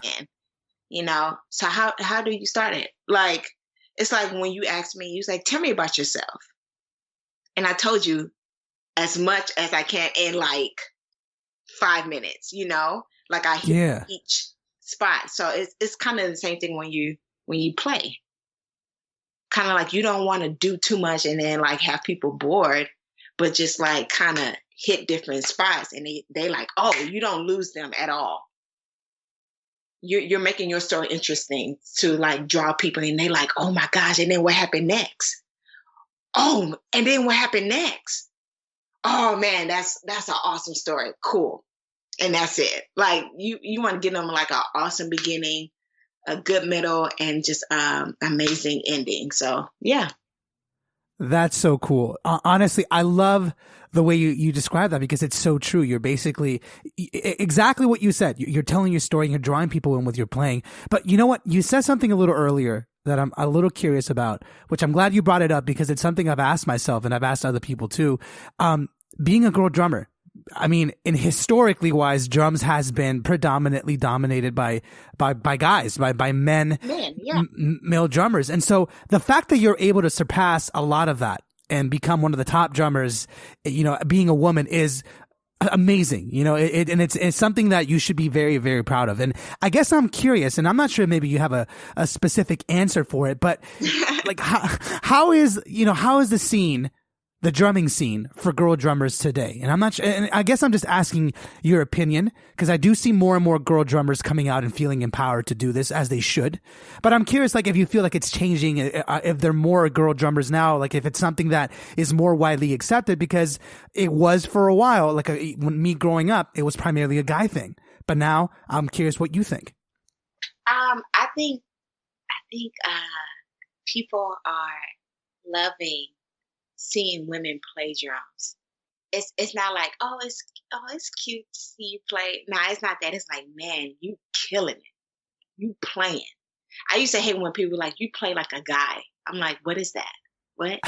[SPEAKER 2] in. So how do you start it? Like, it's like when you asked me, you was like, tell me about yourself, and I told you as much as I can in like 5 minutes. Like, I hit each spot. So it's kind of the same thing when you play. Kind of like, you don't want to do too much and then like have people bored, but just like kind of hit different spots, and they like, oh, you don't lose them at all. You're making your story interesting to like draw people, and they like, oh my gosh, and then what happened next? Oh, and then what happened next? Oh man, that's an awesome story. Cool. And that's it. Like, you want to give them like an awesome beginning, a good middle, and just amazing ending. So yeah.
[SPEAKER 1] That's so cool. Honestly, I love the way you describe that, because it's so true. You're basically exactly what you said. You're telling your story and you're drawing people in with your playing. But you know what? You said something a little earlier that I'm a little curious about, which I'm glad you brought it up, because it's something I've asked myself and I've asked other people too. Being a girl drummer, I mean, in historically wise, drums has been predominantly dominated by guys, by men, male drummers. And so the fact that you're able to surpass a lot of that and become one of the top drummers, being a woman, is amazing. It's something that you should be very, very proud of. And I guess I'm curious, and I'm not sure maybe you have a specific answer for it, but like, how is the scene, the drumming scene for girl drummers today? And I'm not sure, and I guess I'm just asking your opinion, because I do see more and more girl drummers coming out and feeling empowered to do this, as they should. But I'm curious, like, if you feel like it's changing, if there are more girl drummers now, like if it's something that is more widely accepted, because it was for a while, like when me growing up, it was primarily a guy thing. But now I'm curious what you think.
[SPEAKER 2] I think people are loving seeing women play drums. It's not like, it's cute to see you play. No, it's not that. It's like, man, you killing it. You playing. I used to hate when people were like, you play like a guy. I'm like, what is that? What?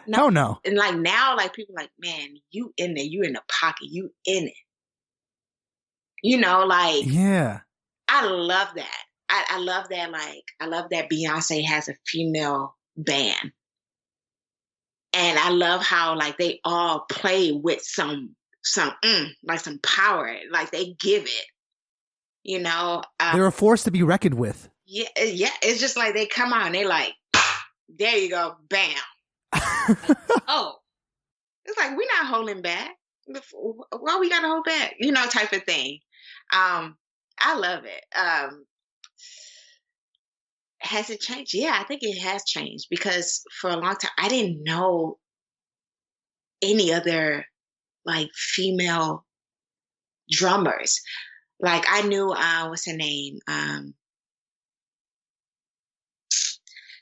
[SPEAKER 1] No.
[SPEAKER 2] And like now, like people are like, man, you in there. You in the pocket. You in it. Like,
[SPEAKER 1] yeah.
[SPEAKER 2] I love that. I love that. Like, I love that Beyonce has a female band. And I love how like they all play with some like some power, like they give it,
[SPEAKER 1] They're a force to be reckoned with.
[SPEAKER 2] Yeah. It's just like they come out and they like, there you go, bam. Oh, it's like, we're not holding back. Why we gotta hold back? Type of thing. I love it. Has it changed? Yeah, I think it has changed, because for a long time I didn't know any other like female drummers. Like, I knew what's her name?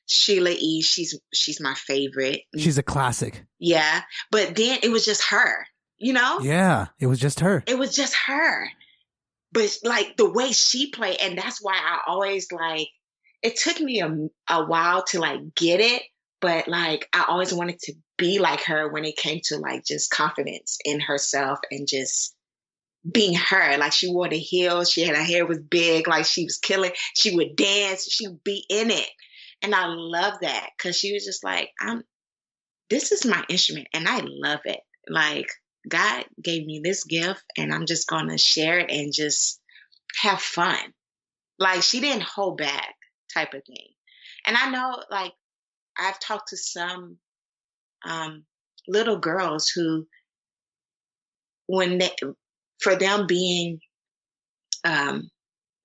[SPEAKER 2] Sheila E. She's my favorite.
[SPEAKER 1] She's a classic.
[SPEAKER 2] Yeah. But then it was just her,
[SPEAKER 1] Yeah, it was just her.
[SPEAKER 2] It was just her. But like the way she played, and that's why I always like, it took me a while to like get it, but like I always wanted to be like her when it came to like just confidence in herself and just being her. Like she wore the heels, she had her hair was big, like she was killing, she would dance, she would be in it. And I love that because she was just like, this is my instrument and I love it. Like God gave me this gift and I'm just gonna share it and just have fun. Like she didn't hold back type of thing. And I know like I've talked to some little girls who when they for them being a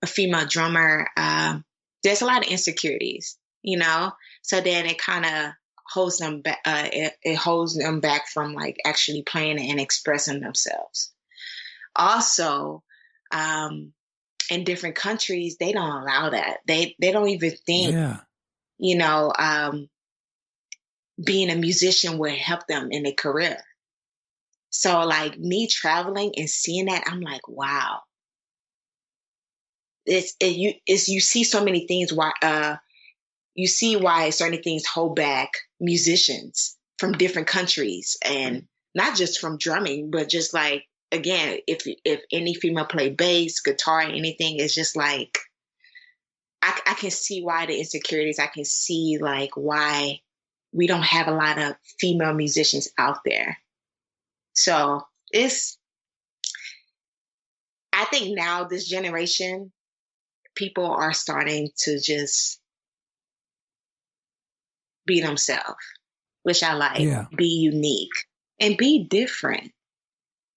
[SPEAKER 2] female drummer, there's a lot of insecurities, you know? So then it kind of holds them back. It holds them back from like actually playing and expressing themselves. Also, in different countries, they don't allow that. They don't even think, you know, being a musician will help them in their career. So like me traveling and seeing that, I'm like, wow. You see so many things why you see why certain things hold back musicians from different countries, and not just from drumming, but just like again, if any female play bass, guitar, anything, it's just like I can see why the insecurities. I can see like why we don't have a lot of female musicians out there. So I think now this generation, people are starting to just be themselves, which I like.
[SPEAKER 1] Yeah.
[SPEAKER 2] Be unique and be different,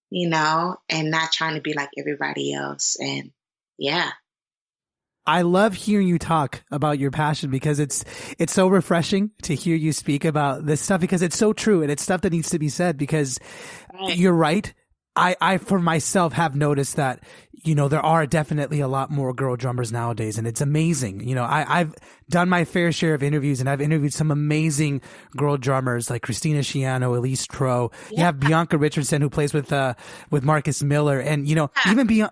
[SPEAKER 2] you know, and not trying to be like everybody else. And yeah.
[SPEAKER 1] I love hearing you talk about your passion because it's so refreshing to hear you speak about this stuff because it's so true and it's stuff that needs to be said because you're right. I for myself have noticed that, you know, there are definitely a lot more girl drummers nowadays and it's amazing. You know, I've done my fair share of interviews and I've interviewed some amazing girl drummers like Christina Schiano, Elise Tro. You have Bianca Richardson who plays with Marcus Miller and, you know, even beyond.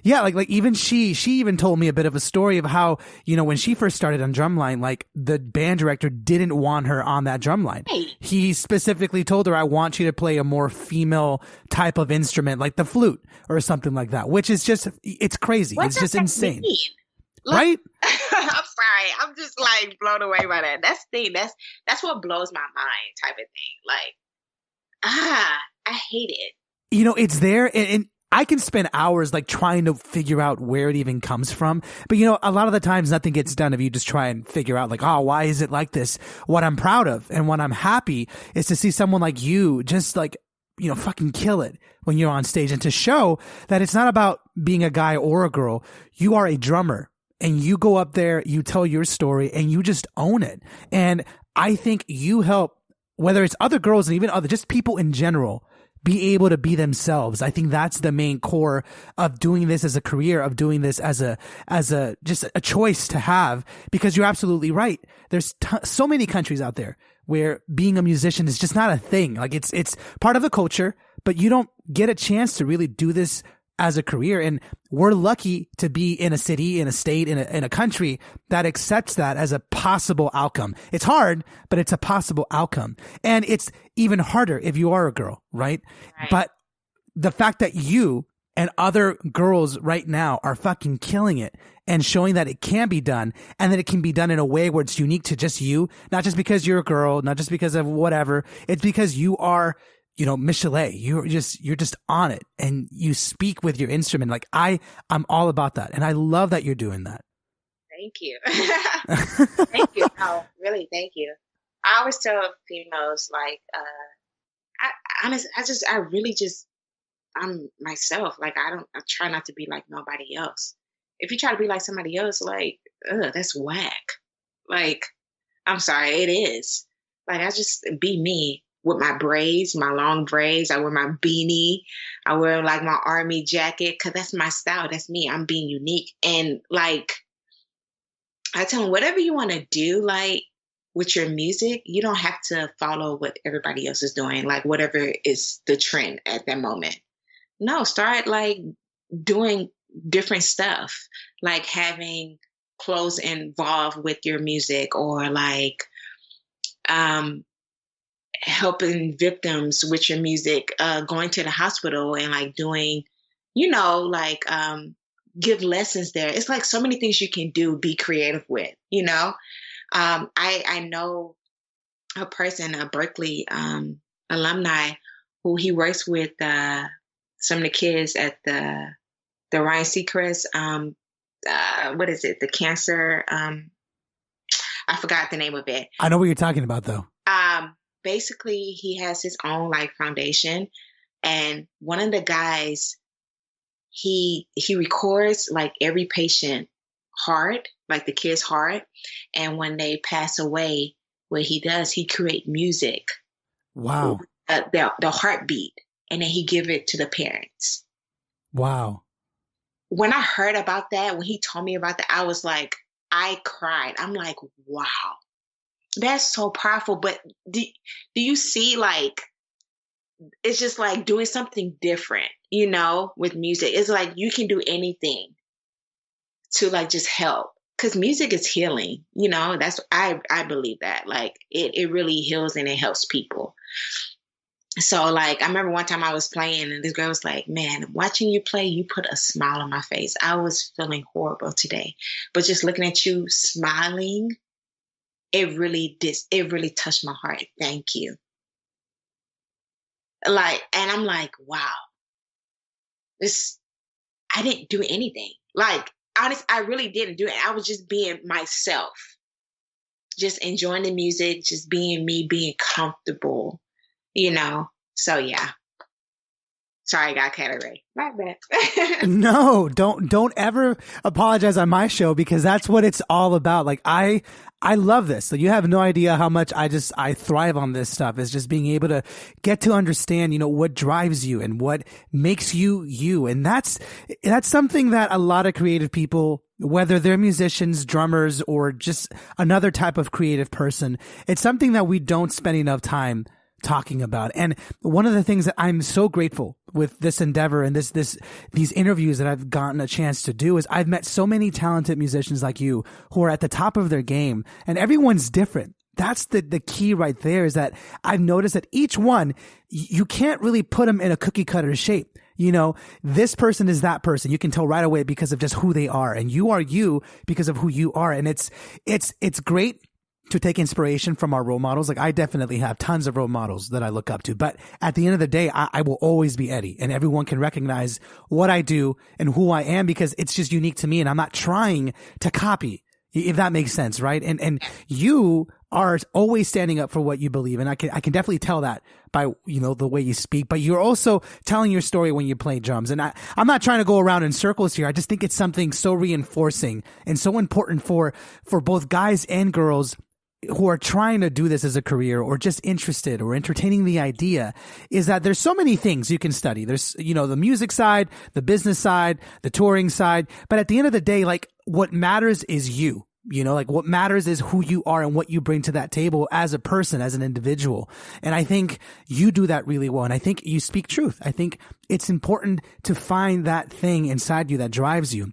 [SPEAKER 1] Yeah, like even she even told me a bit of a story of how, you know, when she first started on drumline, like the band director didn't want her on that drumline. He specifically told her, I want you to play a more female type of instrument, like the flute or something like that, which is just, it's crazy. It's just insane. Right?
[SPEAKER 2] I'm sorry. I'm just like blown away by that. That's the thing. That's what blows my mind type of thing. Like, I hate it.
[SPEAKER 1] You know, it's there and I can spend hours like trying to figure out where it even comes from. But, you know, a lot of the times nothing gets done if you just try and figure out like, oh, why is it like this? What I'm proud of and what I'm happy is to see someone like you just like, you know, fucking kill it when you're on stage and to show that it's not about being a guy or a girl. You are a drummer and you go up there, you tell your story and you just own it. And I think you help, whether it's other girls and even other, just people in general, be able to be themselves. I think that's the main core of doing this as a career, of doing this as a just a choice to have, because you're absolutely right. There's so many countries out there where being a musician is just not a thing. Like it's part of the culture, but you don't get a chance to really do this as a career. And we're lucky to be in a city, in a state, in a country that accepts that as a possible outcome. It's hard, but it's a possible outcome. And it's even harder if you are a girl, right? But the fact that you and other girls right now are fucking killing it and showing that it can be done and that it can be done in a way where it's unique to just you, not just because you're a girl, not just because of whatever. It's because you are, you know, Michel'Le, you're just on it and you speak with your instrument. Like I'm all about that. And I love that you're doing that.
[SPEAKER 2] Thank you. Thank you. No, really, thank you. I always tell females like, I'm myself. Like I try not to be like nobody else. If you try to be like somebody else, like, that's whack. Like, I'm sorry, it is. Like I just be me. With my braids, my long braids. I wear my beanie. I wear like my army jacket because that's my style. That's me. I'm being unique. And like, I tell them, whatever you want to do, like with your music, you don't have to follow what everybody else is doing. Like whatever is the trend at that moment. No, start like doing different stuff, like having clothes involved with your music or like, um, helping victims with your music, going to the hospital and like doing, like give lessons there. It's like so many things you can do, be creative with, I know a person, a Berkeley alumni, who he works with some of the kids at the Ryan Seacrest, what is it? The cancer. I forgot the name of it.
[SPEAKER 1] I know what you're talking about, though.
[SPEAKER 2] Basically, he has his own like foundation, and one of the guys, he records like every patient heart, like the kid's heart, and when they pass away, what he does, he create music.
[SPEAKER 1] Wow.
[SPEAKER 2] The heartbeat, and then he give it to the parents.
[SPEAKER 1] Wow.
[SPEAKER 2] When I heard about that, when he told me about that, I was like, I cried. I'm like, wow, that's so powerful. But do you see, like, it's just like doing something different, with music. It's like you can do anything to like just help, because music is healing. That's I believe that, like, it really heals and it helps people. So like, I remember one time I was playing and this girl was like, man, watching you play, you put a smile on my face. I was feeling horrible today, but just looking at you smiling, it really touched my heart. Thank you. Like, and I'm like, wow, I didn't do anything. Like, honest, I really didn't do it. I was just being myself, just enjoying the music, just being me, being comfortable. So yeah. Sorry, I got carried away. My bad.
[SPEAKER 1] No, don't ever apologize on my show, because that's what it's all about. Like, I love this. So you have no idea how much I thrive on this stuff. Is just being able to get to understand, what drives you and what makes you you. And that's something that a lot of creative people, whether they're musicians, drummers, or just another type of creative person, it's something that we don't spend enough time talking about. And one of the things that I'm so grateful with this endeavor and these interviews that I've gotten a chance to do is I've met so many talented musicians like you who are at the top of their game, and everyone's different. That's the key right there, is that I've noticed that each one, you can't really put them in a cookie cutter shape. This person is that person. You can tell right away because of just who they are, and you are you because of who you are. And it's great to take inspiration from our role models. Like, I definitely have tons of role models that I look up to, but at the end of the day, I will always be Eddie, and everyone can recognize what I do and who I am because it's just unique to me, and I'm not trying to copy, if that makes sense, right? And you are always standing up for what you believe, and I can definitely tell that by, the way you speak, but you're also telling your story when you play drums. And I'm not trying to go around in circles here. I just think it's something so reinforcing and so important for both guys and girls who are trying to do this as a career, or just interested or entertaining the idea, is that there's so many things you can study. There's, the music side, the business side, the touring side. But at the end of the day, like, what matters is you. Like, what matters is who you are and what you bring to that table as a person, as an individual. And I think you do that really well. And I think you speak truth. I think it's important to find that thing inside you that drives you.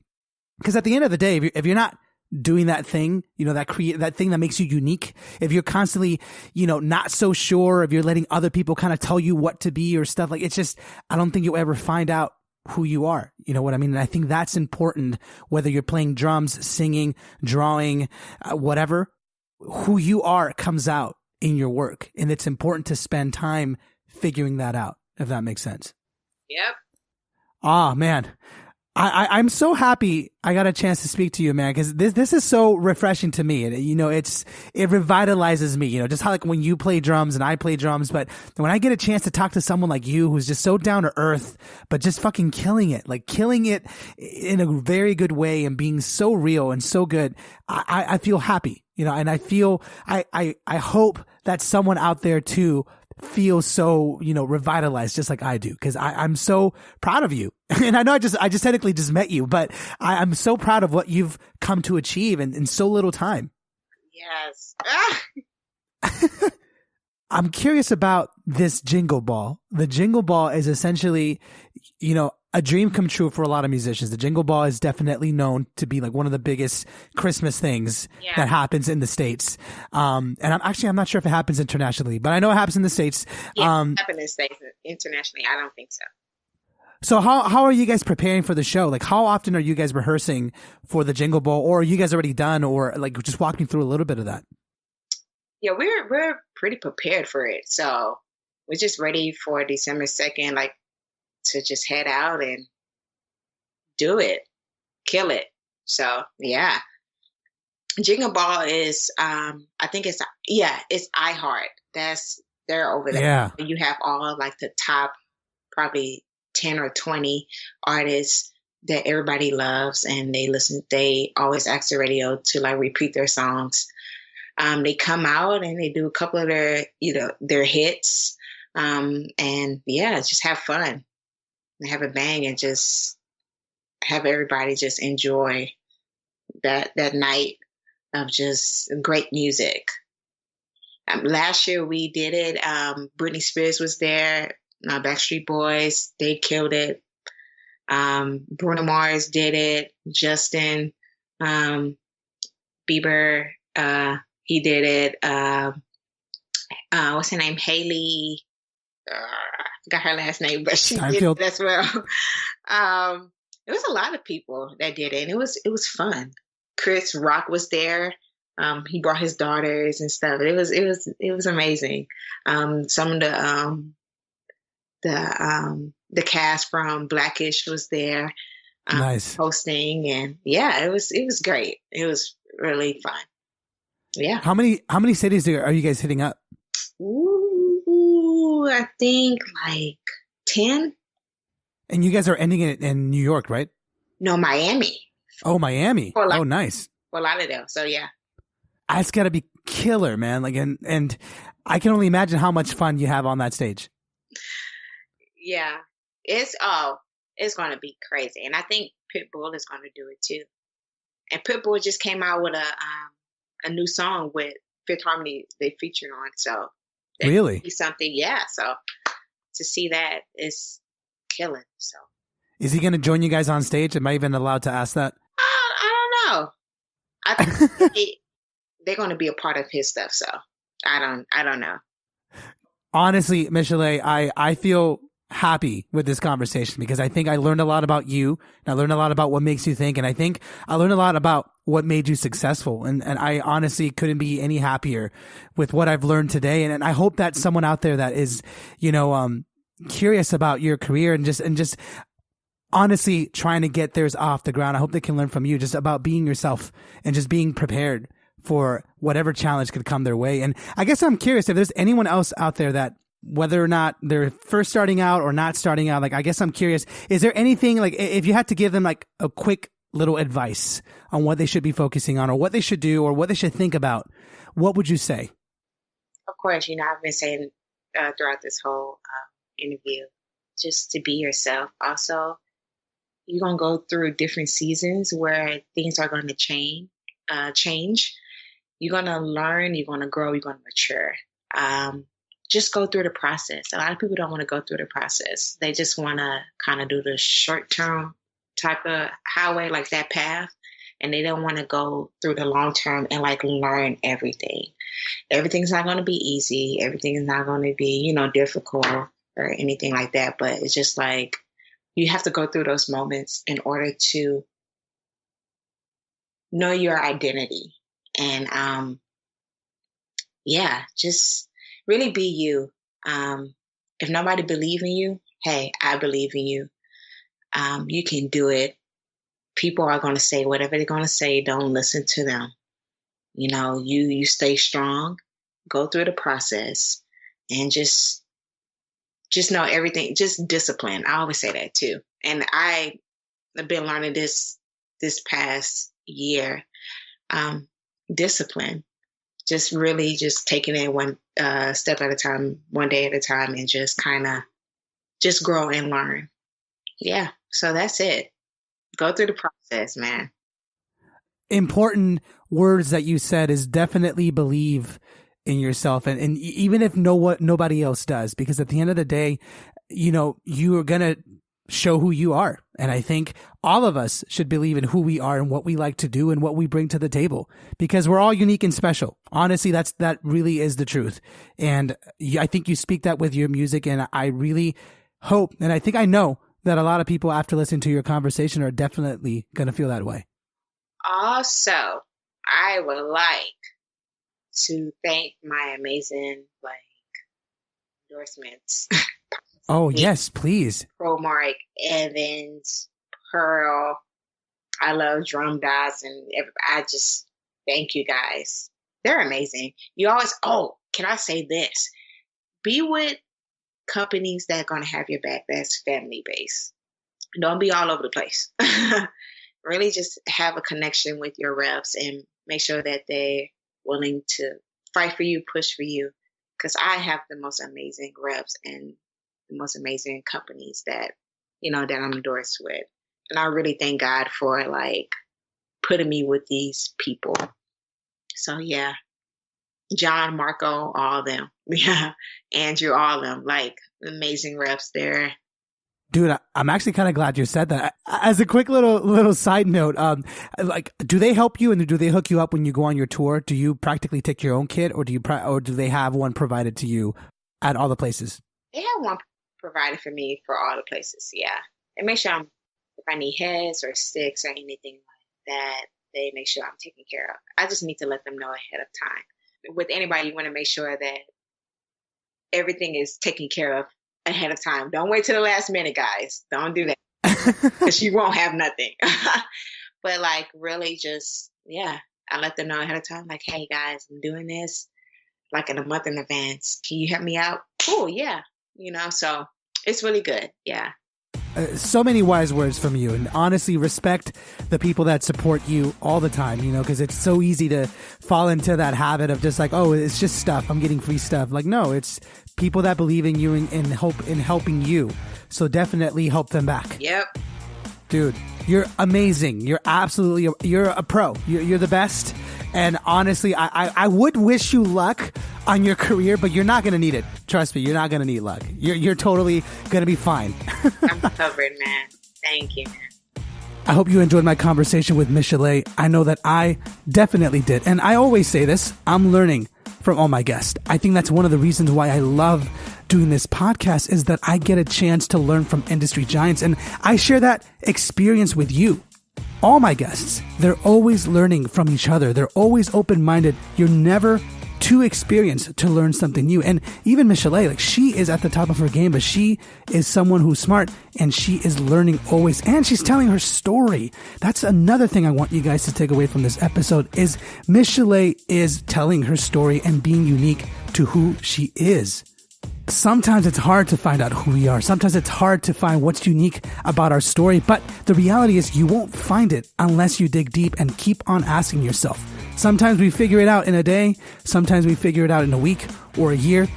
[SPEAKER 1] Because at the end of the day, if you're not doing that thing, that thing that makes you unique, if you're constantly, not so sure, if you're letting other people kind of tell you what to be or stuff, like, it's just, I don't think you'll ever find out who you are. You know what I mean? And I think that's important, whether you're playing drums, singing, drawing, whatever, who you are comes out in your work. And it's important to spend time figuring that out, if that makes sense.
[SPEAKER 2] Yep.
[SPEAKER 1] Ah, man. I'm so happy I got a chance to speak to you, man, because this is so refreshing to me. It revitalizes me, just how, like, when you play drums and I play drums, but when I get a chance to talk to someone like you who's just so down to earth, but just fucking killing it in a very good way and being so real and so good, I feel happy, and I feel, I hope that someone out there too feel so, revitalized just like I do, because I'm so proud of you. And I know I just technically just met you, but I'm so proud of what you've come to achieve in so little time.
[SPEAKER 2] Yes.
[SPEAKER 1] I'm curious about this jingle ball. The jingle ball is essentially, a dream come true for a lot of musicians. The Jingle Ball is definitely known to be like one of the biggest Christmas things that happens in the States. And I'm not sure if it happens internationally, but I know it happens in the States.
[SPEAKER 2] Yeah, it happens in the States. Internationally, I don't think so.
[SPEAKER 1] So how are you guys preparing for the show? Like, how often are you guys rehearsing for the Jingle Ball, or are you guys already done, or like just walk me through a little bit of that?
[SPEAKER 2] Yeah, we're pretty prepared for it. So we're just ready for December 2nd, like, to just head out and do it, kill it. So yeah, Jingle Ball is, I think it's iHeart. They're over there.
[SPEAKER 1] Yeah.
[SPEAKER 2] You have all like the top, probably 10 or 20 artists that everybody loves, and they always ask the radio to like repeat their songs. They come out and they do a couple of their hits. And yeah, just have fun and have a bang and just have everybody just enjoy that night of just great music. Last year we did it. Britney Spears was there. Backstreet Boys, they killed it. Bruno Mars did it. Justin Bieber, he did it. What's her name? Haley. Got her last name, but she did it as well. It was a lot of people that did it, and it was fun. Chris Rock was there. He brought his daughters and stuff. It was amazing. Some of the cast from Blackish was there,
[SPEAKER 1] nice,
[SPEAKER 2] hosting, and yeah, it was great. It was really fun. Yeah.
[SPEAKER 1] How many cities are you guys hitting up?
[SPEAKER 2] Ooh, I think like 10.
[SPEAKER 1] And you guys are ending it in New York, right?
[SPEAKER 2] No, Miami.
[SPEAKER 1] Oh, Miami. Oh, nice.
[SPEAKER 2] Fort Lauderdale. So yeah.
[SPEAKER 1] That's got to be killer, man. Like, and I can only imagine how much fun you have on that stage.
[SPEAKER 2] Yeah, it's going to be crazy, and I think Pitbull is going to do it too. And Pitbull just came out with a new song with Fifth Harmony they featured on. So
[SPEAKER 1] really,
[SPEAKER 2] something, yeah. So to see that is killing. So
[SPEAKER 1] is he going to join you guys on stage? Am I even allowed to ask that?
[SPEAKER 2] I don't know. I think they're going to be a part of his stuff. So I don't know.
[SPEAKER 1] Honestly, Michel'Le, I feel happy with this conversation because I think I learned a lot about you, and I learned a lot about what makes you think, and I think I learned a lot about what made you successful, and I honestly couldn't be any happier with what I've learned today, and I hope that someone out there that is, curious about your career and just honestly trying to get theirs off the ground, I hope they can learn from you just about being yourself and just being prepared for whatever challenge could come their way. And I guess I'm curious if there's anyone else out there that, whether or not they're first starting out or not starting out, like, I guess I'm curious, is there anything, like, if you had to give them like a quick little advice on what they should be focusing on or what they should do or what they should think about, what would you say?
[SPEAKER 2] Of course, I've been saying throughout this whole interview, just to be yourself. Also, you're going to go through different seasons where things are going to change. You're going to learn, you're going to grow, you're going to mature. Just go through the process. A lot of people don't want to go through the process. They just want to kind of do the short-term type of highway, like that path. And they don't want to go through the long-term and like learn everything. Everything's not going to be easy. Everything is not going to be, difficult or anything like that. But it's just like, you have to go through those moments in order to know your identity. And, just really be you. If nobody believes in you, hey, I believe in you. You can do it. People are going to say whatever they're going to say. Don't listen to them. You stay strong, go through the process, and just know everything. Just discipline. I always say that too. And I've been learning this past year. Discipline. Just really just taking it one step at a time, one day at a time, and just kind of just grow and learn. Yeah. So that's it. Go through the process, man. Important
[SPEAKER 1] words that you said is definitely believe in yourself. And even if nobody else does, because at the end of the day, you are going to show who you are. And I think all of us should believe in who we are and what we like to do and what we bring to the table, because we're all unique and special. Honestly, that really is the truth. And I think you speak that with your music. And I really hope, and I think I know that a lot of people after listening to your conversation are definitely going to feel that way.
[SPEAKER 2] Also, I would like to thank my amazing endorsements.
[SPEAKER 1] Oh, yes, please.
[SPEAKER 2] ProMark, Evans, Pearl. I love Drum Dots, and I just thank you guys. They're amazing. You always, can I say this? Be with companies that are going to have your back that's family based. Don't be all over the place. Really just have a connection with your reps and make sure that they're willing to fight for you, push for you. Because I have the most amazing reps and the most amazing companies that I'm endorsed with. And I really thank God for putting me with these people. So yeah, John, Marco, all of them. Yeah, Andrew, all of them. Amazing reps there.
[SPEAKER 1] Dude, I'm actually kind of glad you said that. As a quick little side note, do they help you and do they hook you up when you go on your tour? Do you practically take your own kit, or do they have one provided to you at all the places?
[SPEAKER 2] They have one provided for me for all the places. Yeah, they make sure if I need heads or sticks or anything like that, they make sure I'm taken care of. I just need to let them know ahead of time. With anybody, you want to make sure that everything is taken care of ahead of time. Don't wait till the last minute, guys. Don't do that, because you won't have nothing. But really just, I let them know ahead of time, hey guys, I'm doing this in a month in advance. Can you help me out? Cool. Yeah. So it's really good. Yeah.
[SPEAKER 1] So many wise words from you, and honestly respect the people that support you all the time, because it's so easy to fall into that habit of just it's just stuff. I'm getting free stuff. No, it's people that believe in you and hope in helping you. So definitely help them back.
[SPEAKER 2] Yep.
[SPEAKER 1] Dude, you're amazing. You're a pro. You're the best. And honestly, I would wish you luck on your career, but you're not going to need it. Trust me, you're not going to need luck. You're totally going to be fine.
[SPEAKER 2] I'm covered, man. Thank you, man.
[SPEAKER 1] I hope you enjoyed my conversation with Michel'Le. I know that I definitely did. And I always say this, I'm learning from all my guests. I think that's one of the reasons why I love doing this podcast, is that I get a chance to learn from industry giants. And I share that experience with you. All my guests, they're always learning from each other. They're always open-minded. You're never too experienced to learn something new. And even Michel'Le, she is at the top of her game, but she is someone who's smart and she is learning always. And she's telling her story. That's another thing I want you guys to take away from this episode, is Michel'Le is telling her story and being unique to who she is. Sometimes it's hard to find out who we are. Sometimes it's hard to find what's unique about our story. But the reality is you won't find it unless you dig deep and keep on asking yourself. Sometimes we figure it out in a day. Sometimes we figure it out in a week or a year.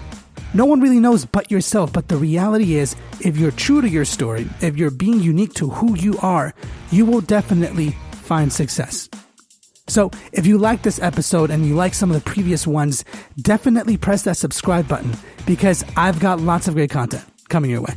[SPEAKER 1] No one really knows but yourself. But the reality is, if you're true to your story, if you're being unique to who you are, you will definitely find success. So if you like this episode and you like some of the previous ones, definitely press that subscribe button, because I've got lots of great content coming your way.